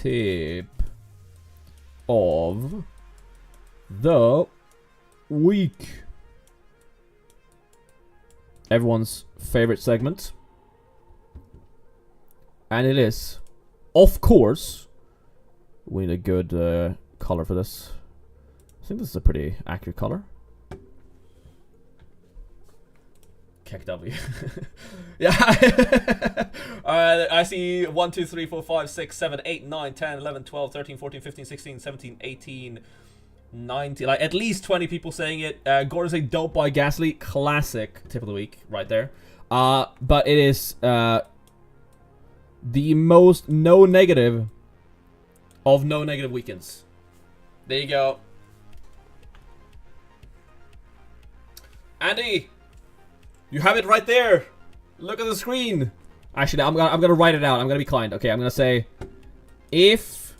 Tip of the week. Everyone's favorite segment. And it is, of course, we need a good color for this. I think this is a pretty accurate color. KW. Yeah. I see 1, 2, 3, 4, 5, 6, 7, 8, 9, 10, 11, 12, 13, 14, 15, 16, 17, 18, 19. Like at least 20 people saying it. Gordon saying dope by Gassley. Classic tip of the week right there. But it is the most no negative of no negative weekends. There you go. Andy, you have it right there. Look at the screen. Actually, I'm gonna write it out. I'm gonna be kind. Okay, I'm gonna say, if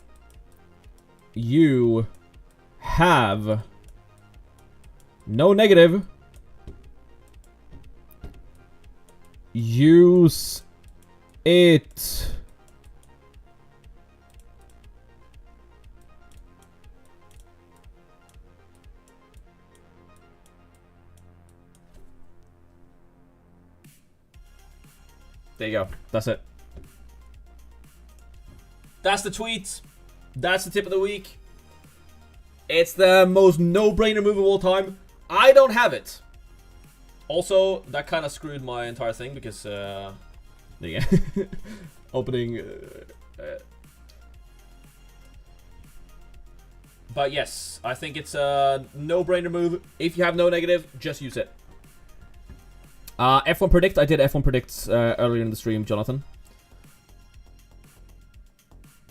you have no negative, use it. There you go. That's it. That's the tweet. That's the tip of the week. It's the most no-brainer move of all time. I don't have it. Also, that kind of screwed my entire thing because, yeah, opening. But yes, I think it's a no-brainer move. If you have no negative, just use it. F1 Predict. I did F1 Predicts earlier in the stream, Jonathan.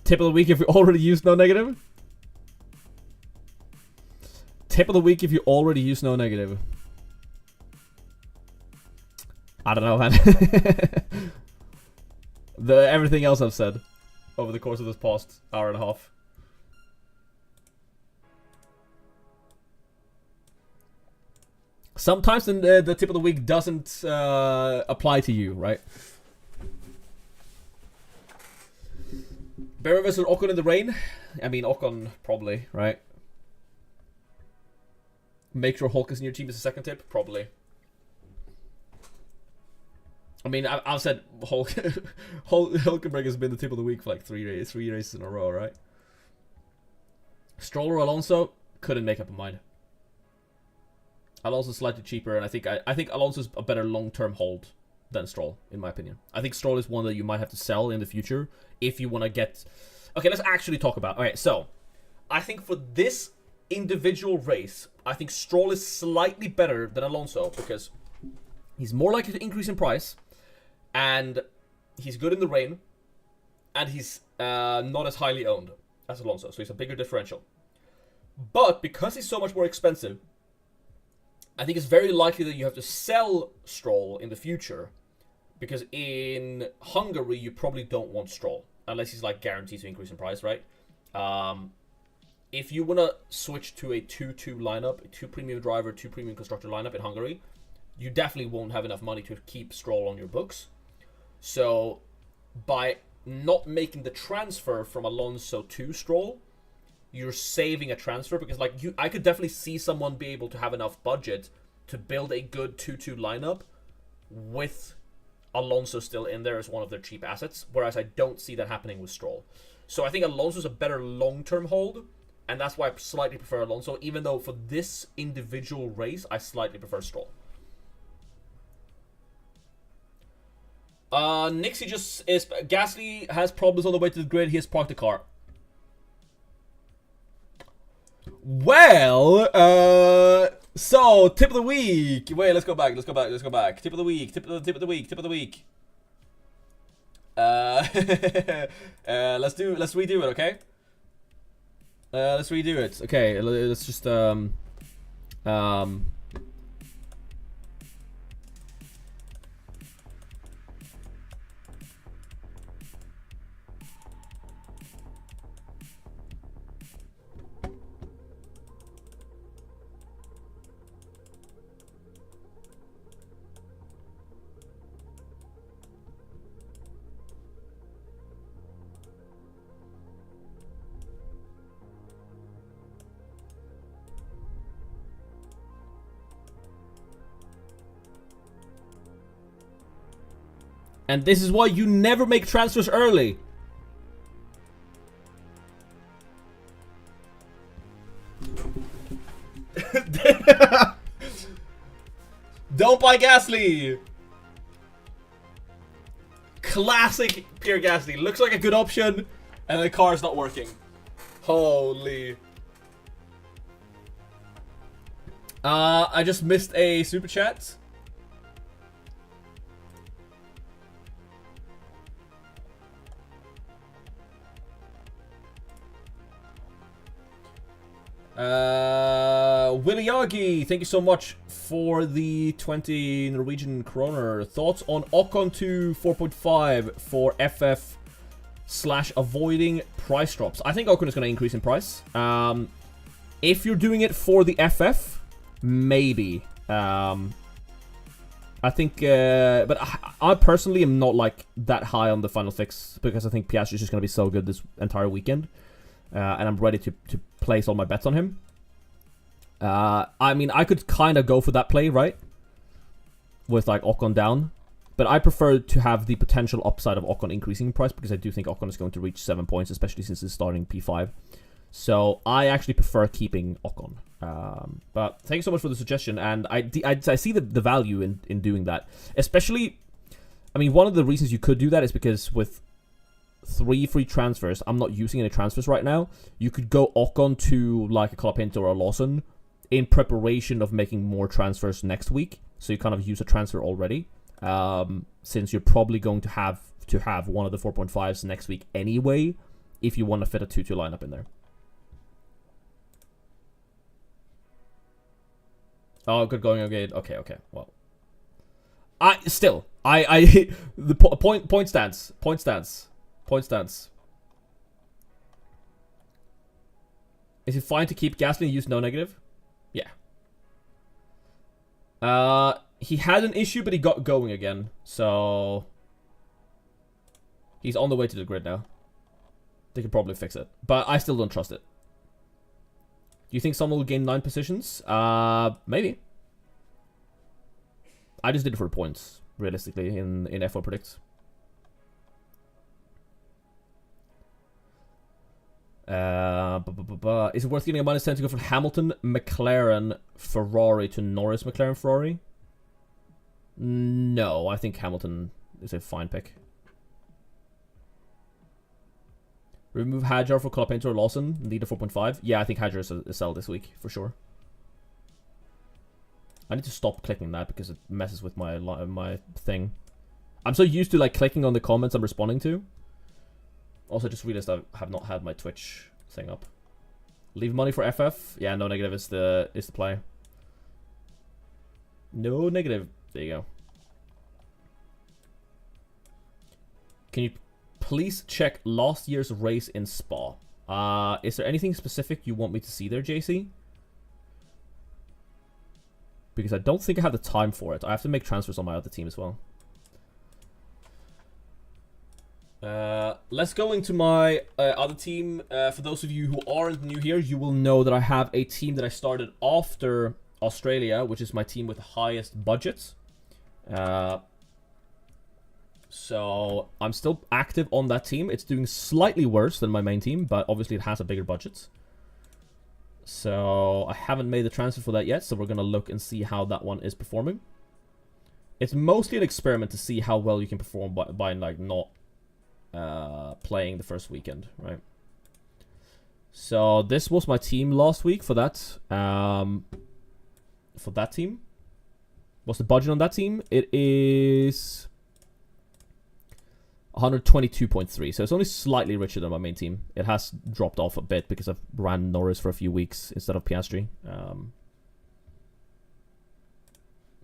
Tip of the week if you already used no negative. Tip of the week if you already used no negative. I don't know, man. Everything else I've said over the course of this past hour and a half. Sometimes the tip of the week doesn't apply to you, right? Barry versus Ocon in the rain. I mean, Ocon probably, right? Make sure Hulk is in your team is a second tip, probably. I mean, I've said Hulkenberg has been the tip of the week for like three races in a row, right? Stroll or Alonso, couldn't make up a mind. Alonso's slightly cheaper, and I think Alonso's a better long-term hold than Stroll, in my opinion. I think Stroll is one that you might have to sell in the future if you want to get. Okay, let's actually talk about. Okay, so I think for this individual race, I think Stroll is slightly better than Alonso because he's more likely to increase in price, and he's good in the rain, and he's not as highly owned as Alonso, so he's a bigger differential. But because he's so much more expensive, I think it's very likely that you have to sell Stroll in the future Because in Hungary, you probably don't want Stroll. Unless he's like guaranteed to increase in price, right? If you want to switch to a 2-2 lineup, a 2 premium driver, 2 premium constructor lineup in Hungary, you definitely won't have enough money to keep Stroll on your books. So by not making the transfer from Alonso to Stroll, you're saving a transfer, because like I could definitely see someone be able to have enough budget to build a good 2-2 lineup with Alonso still in there as one of their cheap assets, whereas I don't see that happening with Stroll. So I think Alonso's a better long-term hold, and that's why I slightly prefer Alonso, even though for this individual race, I slightly prefer Stroll. Nixie just is... Gasly has problems on the way to the grid. He has parked the car. Well, so, tip of the week. Wait, let's go back. Tip of the week. Let's redo it, okay? Let's redo it. Okay, let's just, and this is why you never make transfers early. Don't buy Gasly. Classic Pierre Gasly. Looks like a good option, and the car's not working. Holy. I just missed a super chat. Willie Yagi, thank you so much for the 20 Norwegian kroner. Thoughts on Ocon to 4.5 for FF / avoiding price drops? I think Ocon is going to increase in price. If you're doing it for the FF, maybe. I think, but I personally am not like that high on the final fix, because I think Piastri is just going to be so good this entire weekend. And I'm ready to place all my bets on him. I mean, I could kind of go for that play, right? With like Ocon down. But I prefer to have the potential upside of Ocon increasing in price, because I do think Ocon is going to reach 7 points, especially since it's starting P5. So I actually prefer keeping Ocon. But thank you so much for the suggestion. And I see the value in doing that. Especially, I mean, one of the reasons you could do that is because with 3 free transfers, I'm not using any transfers right now. You could go Ocon to like a Colapinto or a Lawson in preparation of making more transfers next week. So you kind of use a transfer already, since you're probably going to have one of the 4.5s next week anyway, if you want to fit a 2-2 lineup in there. Oh, good going. Okay. Well, the point stance. Is it fine to keep Gasly and use no negative? Yeah. He had an issue, but he got going again. So he's on the way to the grid now. They could probably fix it, but I still don't trust it. Do you think someone will gain 9 positions? Maybe. I just did it for points, realistically, in F1 Predict. Is it worth getting a -10 to go from Hamilton, McLaren, Ferrari to Norris, McLaren, Ferrari? No, I think Hamilton is a fine pick. Remove Hadjar for Colapinto or Lawson. Need a 4.5. Yeah, I think Hadjar is a sell this week, for sure. I need to stop clicking that because it messes with my thing. I'm so used to like clicking on the comments I'm responding to. Also, just realized I have not had my Twitch thing up. Leave money for FF. Yeah, no negative is the play. No negative. There you go. Can you please check last year's race in Spa? Is there anything specific you want me to see there, JC? Because I don't think I have the time for it. I have to make transfers on my other team as well. Let's go into my other team. For those of you who aren't new here, you will know that I have a team that I started after Australia, which is my team with the highest budget. So I'm still active on that team. It's doing slightly worse than my main team, but obviously it has a bigger budget. So I haven't made the transfer for that yet, so we're going to look and see how that one is performing. It's mostly an experiment to see how well you can perform by like not playing the first weekend, right? So this was my team last week for that. For that team. What's the budget on that team? It is 122.3, so it's only slightly richer than my main team. It has dropped off a bit because I've ran Norris for a few weeks instead of Piastri.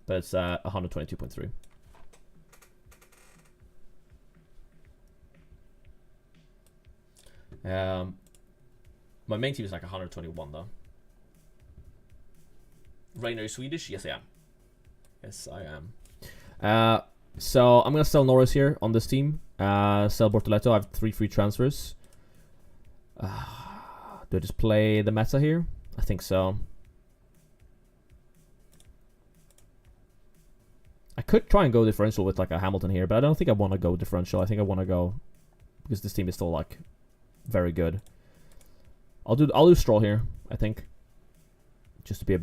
But it's 122.3. My main team is like 121 though. Rainer, are you Swedish? Yes, I am. Yes, I am. So I'm gonna sell Norris here on this team. Sell Bortoletto. I have 3 free transfers. Do I just play the meta here? I think so. I could try and go differential with like a Hamilton here, but I don't think I want to go differential. I think I want to go because this team is still like very good. I'll do Stroll here, I think, just to be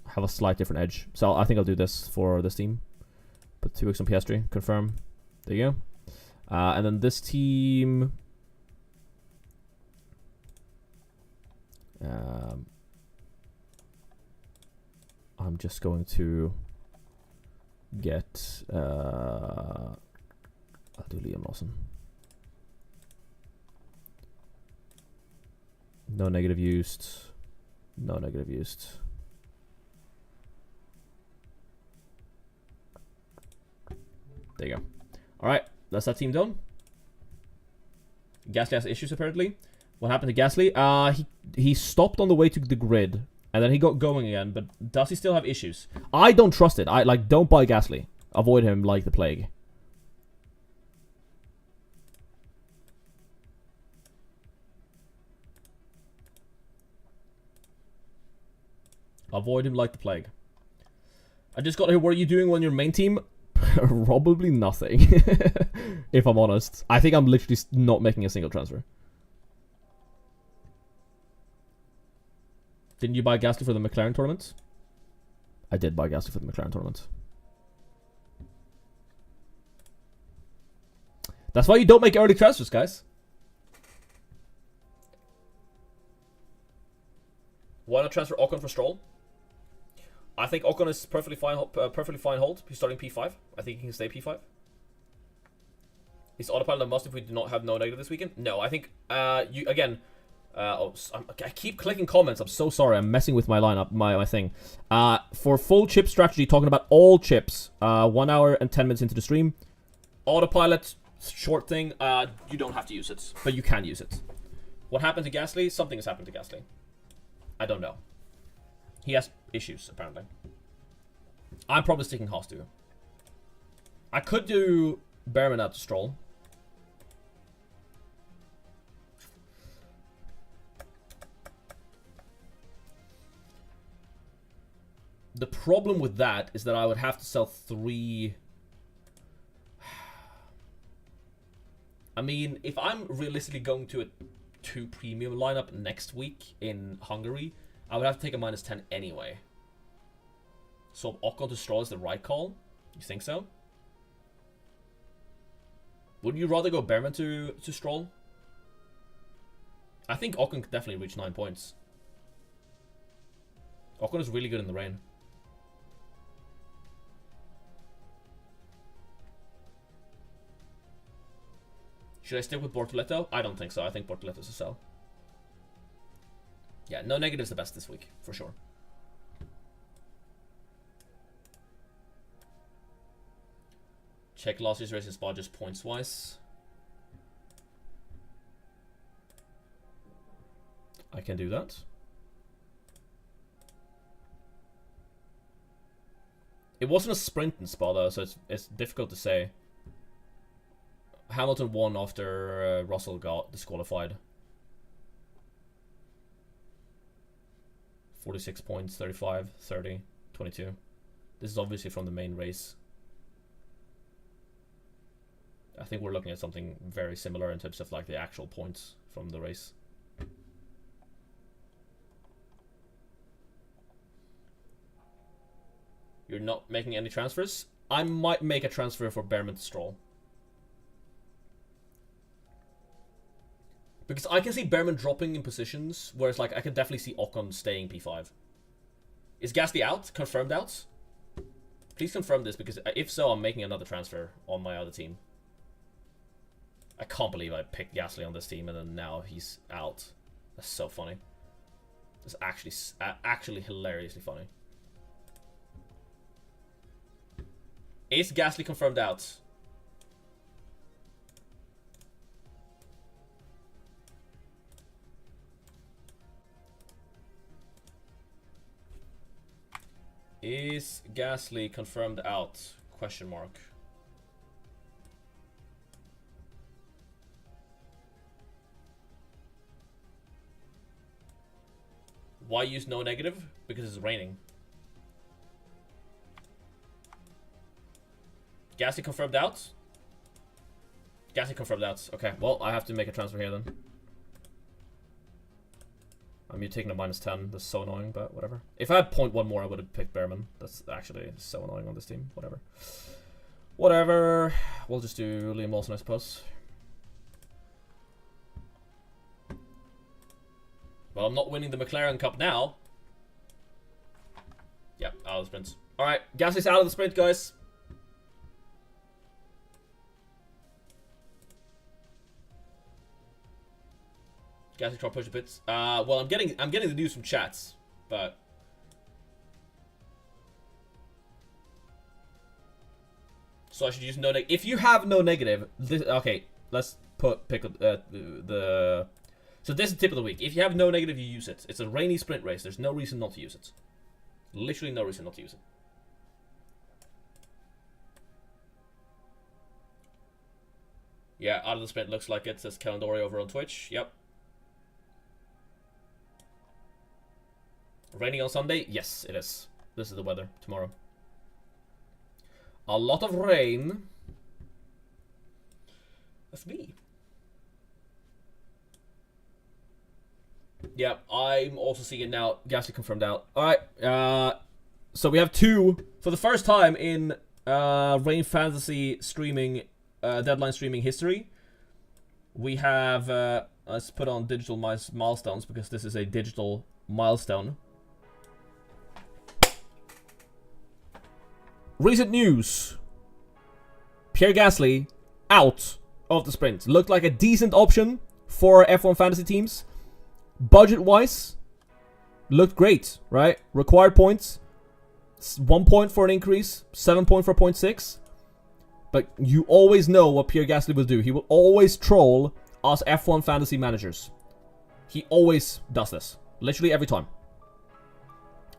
have a slight different edge. So I think I'll do this for this team. Put 2x on Piastri, confirm. There you go. And then this team, I'm just going to get I'll do Liam Lawson. No negative used. No negative used. There you go. Alright, that's that team done. Gasly has issues apparently. What happened to Gasly? He stopped on the way to the grid, and then he got going again, but does he still have issues? I don't trust it. Don't buy Gasly. Avoid him like the plague. Avoid him like the plague. I just got here. What are you doing on your main team? Probably nothing. If I'm honest. I think I'm literally not making a single transfer. Didn't you buy Gasly for the McLaren tournament? I did buy Gasly for the McLaren tournament. That's why you don't make early transfers, guys. Why not transfer Ocon for Stroll? I think Ocon is perfectly fine hold. He's starting P5. I think he can stay P5. Is autopilot a must if we do not have no negative this weekend? No, I think you again. I keep clicking comments. I'm so sorry. I'm messing with my lineup, my thing. For full chip strategy, talking about all chips. 1 hour and 10 minutes into the stream. Autopilot, short thing. You don't have to use it, but you can use it. What happened to Gasly? Something has happened to Gasly. I don't know. He has issues, apparently. I'm probably sticking Haas to. I could do Behrman out to Stroll. The problem with that is that I would have to sell 3... I mean, if I'm realistically going to a 2 premium lineup next week in Hungary, I would have to take a -10 anyway. So Ocon to Stroll is the right call? You think so? Wouldn't you rather go Behrman to Stroll? I think Ocon could definitely reach 9 points. Ocon is really good in the rain. Should I stick with Bortoletto? I don't think so. I think Bortoletto's a sell. Yeah, no negative's the best this week, for sure. Check last year's race in Spa just points-wise. I can do that. It wasn't a sprint in Spa though, so it's difficult to say. Hamilton won after Russell got disqualified. 46 points, 35, 30, 22. This is obviously from the main race. I think we're looking at something very similar in terms of like the actual points from the race. You're not making any transfers? I might make a transfer for Behrman to Stroll. Because I can see Behrman dropping in positions, whereas like I can definitely see Ocon staying P5. Is Gasly out? Confirmed out? Please confirm this, because if so, I'm making another transfer on my other team. I can't believe I picked Gasly on this team and then now he's out. That's so funny. It's actually hilariously funny. Is Gasly confirmed out? Is Gasly confirmed out? Question mark. Why use no negative? Because it's raining. Gasly confirmed out? Gasly confirmed out. Okay, well, I have to make a transfer here then. I'm taking a -10. That's so annoying, but whatever. If I had 0.1 more, I would have picked Behrman. That's actually so annoying on this team. Whatever. Whatever. We'll just do Liam Lawson, I suppose. Well, I'm not winning the McLaren Cup now. Yep, out of the sprint. Alright, Gasly's out of the sprint, guys. Gasly trying to push a bit. Well, I'm getting the news from chats, but so I should use no negative. If you have no negative, okay, let's pick the. So this is the tip of the week. If you have no negative, you use it. It's a rainy sprint race. There's no reason not to use it. Literally no reason not to use it. Yeah, out of the sprint looks like it, says Calendori over on Twitch. Yep. Raining on Sunday? Yes, it is. This is the weather tomorrow. A lot of rain. That's me. Yeah, I'm also seeing it now. Gasly confirmed out. Alright, so we have two, for the first time in Rain Fantasy streaming, deadline streaming history. We have, let's put on digital milestones, because this is a digital milestone. Recent news. Pierre Gasly out of the sprint. Looked like a decent option for F1 fantasy teams. Budget-wise, looked great, right? Required points, 1 point for an increase, 7 point for 0.6. But you always know what Pierre Gasly will do. He will always troll us F1 fantasy managers. He always does this. Literally every time.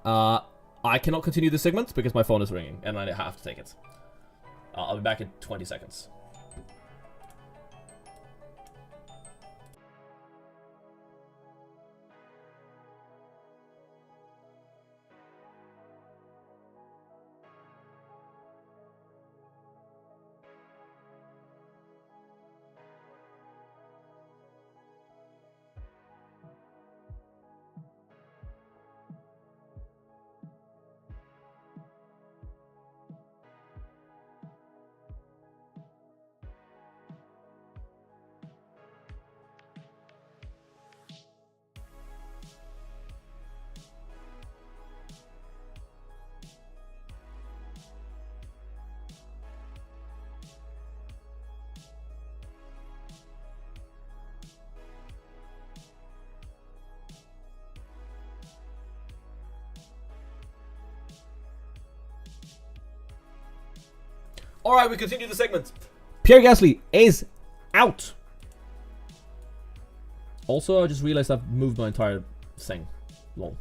I cannot continue this segment because my phone is ringing and I have to take it. I'll be back in 20 seconds. Alright, we continue the segment. Pierre Gasly is out. Also, I just realized I've moved my entire thing. Lol.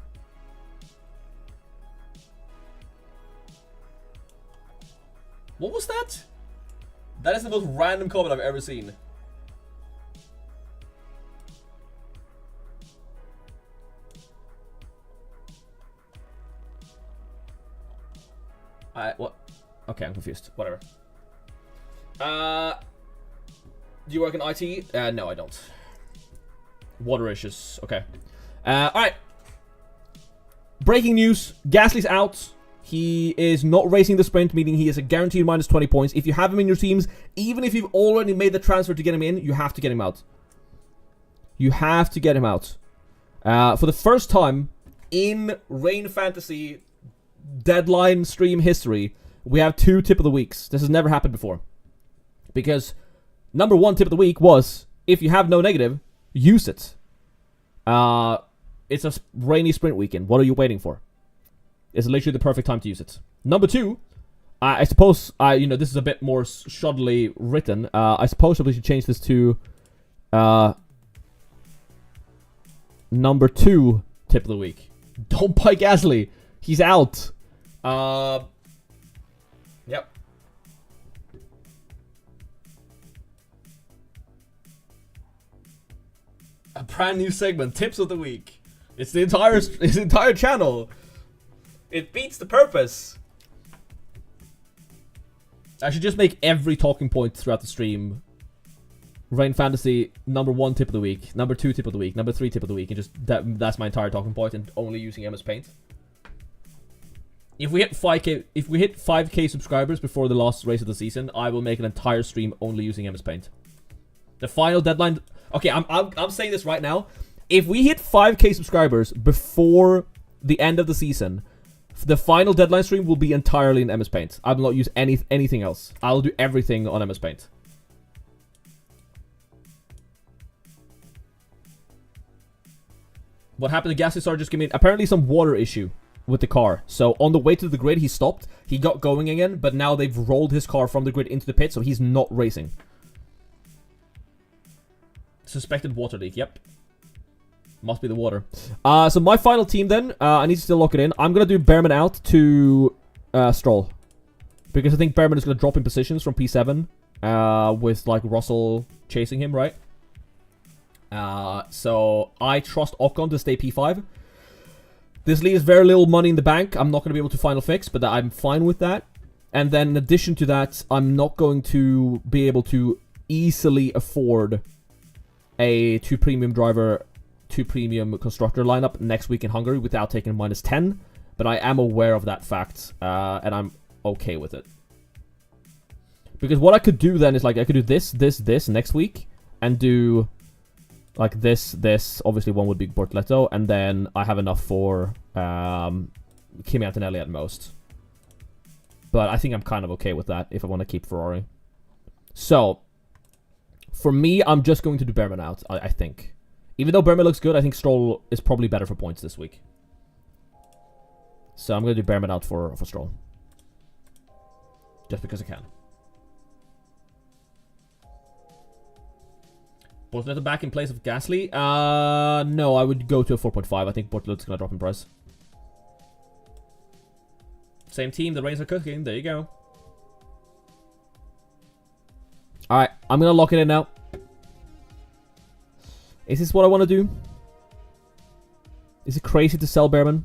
What was that? That is the most random comment I've ever seen. What? Okay, I'm confused. Whatever. Do you work in IT? No, I don't. Water issues. Okay. Alright. Breaking news. Gasly's out. He is not racing the sprint, meaning he is a guaranteed minus 20 points. If you have him in your teams, even if you've already made the transfer to get him in, you have to get him out. You have to get him out. For the first time in Rain Fantasy deadline stream history, we have 2 tip of the weeks. This has never happened before. Because number 1 tip of the week was, if you have no negative, use it. It's a rainy sprint weekend. What are you waiting for? It's literally the perfect time to use it. Number 2, I suppose, this is a bit more shoddily written. I suppose we should change this to number 2 tip of the week. Don't buy Gasly. He's out. Yep. A brand new segment, tips of the week. It's the entire channel. It beats the purpose. I should just make every talking point throughout the stream Rain Fantasy number 1 tip of the week, number 2 tip of the week, number 3 tip of the week, and just that's my entire talking point, and only using MS Paint. If we hit 5k subscribers before the last race of the season, I will make an entire stream only using MS Paint. The final deadline. Okay, I'm saying this right now. If we hit 5k subscribers before the end of the season, the final deadline stream will be entirely in MS Paint. I will not use anything else. I'll do everything on MS Paint. What happened to Gasly started just giving me apparently some water issue with the car. So on the way to the grid, he stopped. He got going again, but now they've rolled his car from the grid into the pit, so he's not racing. Suspected water leak, yep. Must be the water. So my final team then, I need to still lock it in. I'm going to do Behrman out to Stroll. Because I think Behrman is going to drop in positions from P7 with like Russell chasing him, right? So I trust Ocon to stay P5. This leaves very little money in the bank. I'm not going to be able to final fix, but I'm fine with that. And then in addition to that, I'm not going to be able to easily afford a 2 premium driver, 2 premium constructor lineup next week in Hungary without taking minus 10. But I am aware of that fact, and I'm okay with it. Because what I could do then is like, I could do this next week, and do like this. Obviously one would be Bortoleto, and then I have enough for Kimi Antonelli at most. But I think I'm kind of okay with that if I want to keep Ferrari. So, for me, I'm just going to do Behrman out, I think. Even though Behrman looks good, I think Stroll is probably better for points this week. So I'm going to do Behrman out for Stroll. Just because I can. Bortoleto back in place of Gasly? No, I would go to a 4.5. I think Bortoleto's going to drop in price. Same team, the Rains are cooking. There you go. Alright, I'm going to lock it in now. Is this what I want to do? Is it crazy to sell Behrman?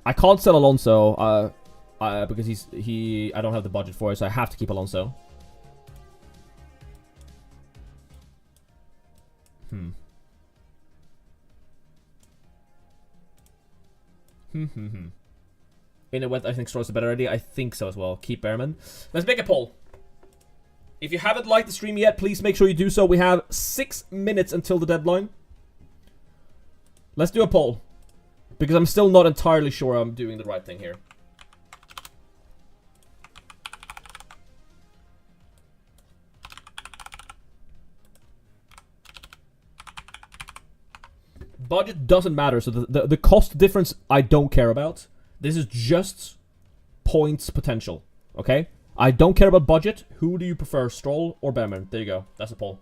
I can't sell Alonso because I don't have the budget for it, so I have to keep Alonso. In a wet, I think Stroll's a better idea. I think so as well. Keep Behrman. Let's make a poll. If you haven't liked the stream yet, please make sure you do so. We have 6 minutes until the deadline. Let's do a poll. Because I'm still not entirely sure I'm doing the right thing here. Budget doesn't matter, so the cost difference I don't care about. This is just points potential, okay? I don't care about budget. Who do you prefer, Stroll or Behrman? There you go. That's the poll.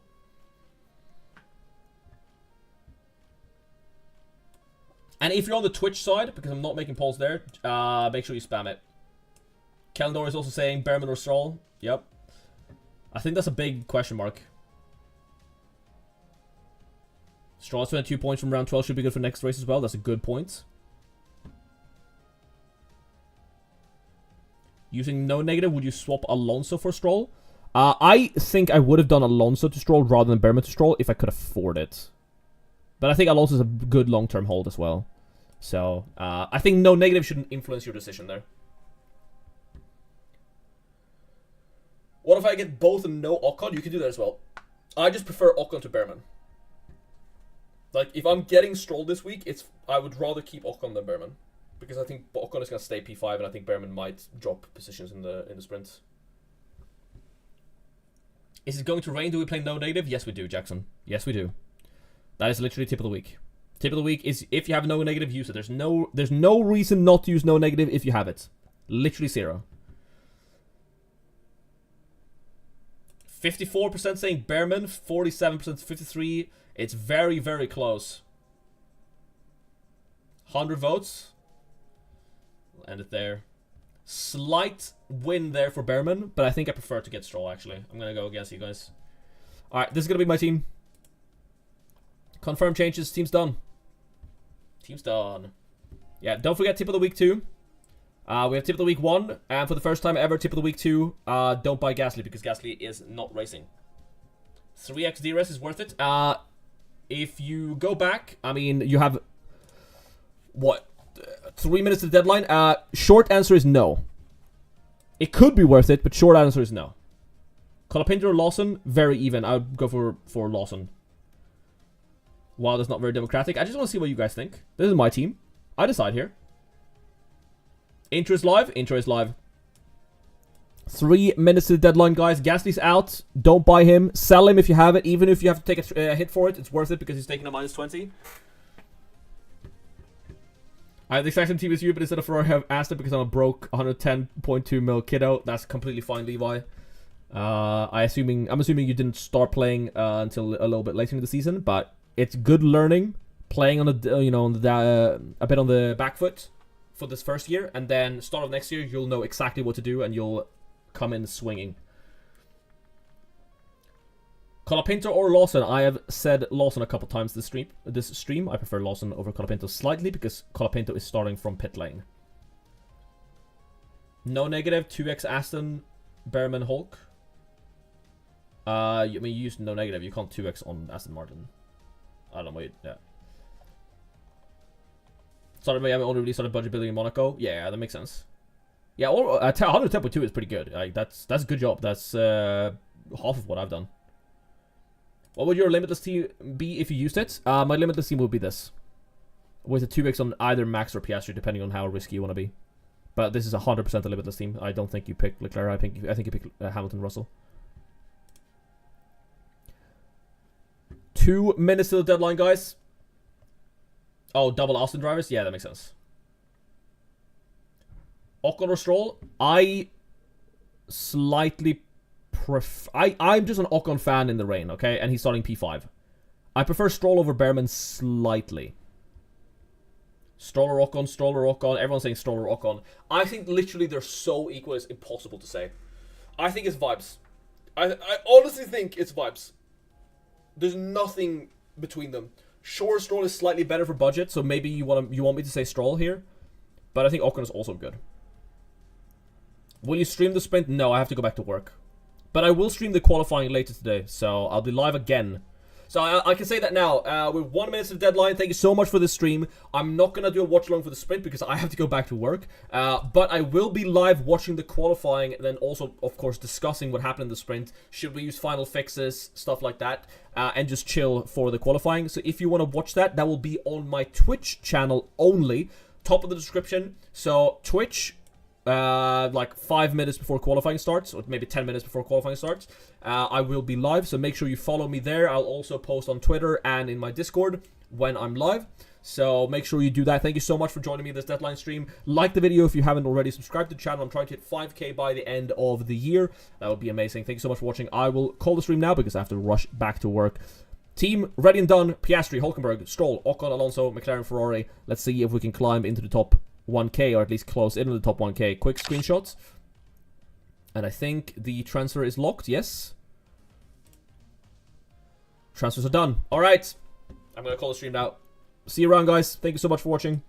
And if you're on the Twitch side, because I'm not making polls there, make sure you spam it. Calendar is also saying Behrman or Stroll. Yep. I think that's a big question mark. Stroll has 22 points from round 12. Should be good for next race as well. That's a good point. Using no negative, would you swap Alonso for Stroll? I think I would have done Alonso to Stroll rather than Behrman to Stroll if I could afford it. But I think Alonso's a good long-term hold as well. So, I think no negative shouldn't influence your decision there. What if I get both and no Ocon? You can do that as well. I just prefer Ocon to Behrman. Like, if I'm getting Stroll this week, I would rather keep Ocon than Behrman. Because I think Ocon is going to stay P5, and I think Behrman might drop positions in the sprint. Is it going to rain? Do we play no negative? Yes, we do, Jackson. Yes, we do. That is literally tip of the week. Tip of the week is if you have no negative, use it. There's no reason not to use no negative if you have it. Literally 0. 54% saying Behrman, 47% 53. It's very, very close. 100 votes. We'll end it there. Slight win there for Behrman, but I think I prefer to get Stroll, actually. I'm going to go against you guys. Alright, this is going to be my team. Confirm changes. Team's done. Team's done. Yeah, don't forget tip of the week 2. We have tip of the week 1, and for the first time ever, tip of the week 2, don't buy Gasly, because Gasly is not racing. 3x DRS is worth it. If you go back, I mean, you have, what, 3 minutes to the deadline? Short answer is no. It could be worth it, but short answer is no. Colapinto or Lawson? Very even. I would go for Lawson. Wow, that's not very democratic. I just want to see what you guys think. This is my team. I decide here. Intro is live. Intro is live. 3 minutes to the deadline, guys. Gasly's out. Don't buy him. Sell him if you have it. Even if you have to take a hit for it, it's worth it because he's taking a -20. I have the exact same team as you, but instead of Ferrari, I have Aston because I'm a broke 110.2 mil kiddo. That's completely fine, Levi. I'm assuming you didn't start playing until a little bit later in the season, but it's good learning, playing on the a bit on the back foot for this first year, and then start of next year you'll know exactly what to do and you'll come in swinging. Colapinto or Lawson? I have said Lawson a couple times this stream. I prefer Lawson over Colapinto slightly because Colapinto is starting from pit lane. No negative. 2x Aston, Behrman, Hulk. You used no negative. You can't 2x on Aston Martin. I don't know. Wait. Yeah. Sorry, I only really started budget building in Monaco. Yeah, that makes sense. Yeah, 110.2 is pretty good. Like that's a good job. That's half of what I've done. What would your Limitless team be if you used it? My Limitless team would be this. With a 2x on either Max or Piastri, depending on how risky you want to be. But this is 100% a Limitless team. I don't think you pick Leclerc. I think you pick Hamilton, Russell. 2 minutes to the deadline, guys. Oh, double Austin drivers? Yeah, that makes sense. Ocon or Stroll? I slightly I'm just an Ocon fan in the rain, okay? And he's starting P5. I prefer Stroll over Behrman slightly. Stroll or Ocon, Stroll or Ocon. Everyone's saying Stroll or Ocon. I think literally they're so equal, it's impossible to say. I think it's vibes. I honestly think it's vibes. There's nothing between them. Sure, Stroll is slightly better for budget, so maybe you want me to say Stroll here. But I think Ocon is also good. Will you stream the sprint? No, I have to go back to work. But I will stream the qualifying later today, so I'll be live again. So I can say that now. We're 1 minute to the deadline. Thank you so much for this stream. I'm not going to do a watch along for the sprint because I have to go back to work. But I will be live watching the qualifying and then also, of course, discussing what happened in the sprint. Should we use final fixes, stuff like that, and just chill for the qualifying. So if you want to watch that, that will be on my Twitch channel only. Top of the description. So Twitch... like 5 minutes before qualifying starts, or maybe 10 minutes before qualifying starts, I will be live, so make sure you follow me there. I'll also post on Twitter and in my Discord when I'm live, so make sure you do that. Thank you so much for joining me in this deadline stream. Like the video if you haven't already. Subscribe to the channel. I'm trying to hit 5k by the end of the year. That would be amazing. Thank you so much for watching. I will call the stream now because I have to rush back to work. Team ready and done. Piastri, Hulkenberg, Stroll, Ocon, Alonso, McLaren, Ferrari. Let's see if we can climb into the top 1k, or at least close into the top 1k. Quick screenshots. And I think the transfer is locked, yes. Transfers are done. Alright. I'm going to call the stream now. See you around, guys. Thank you so much for watching.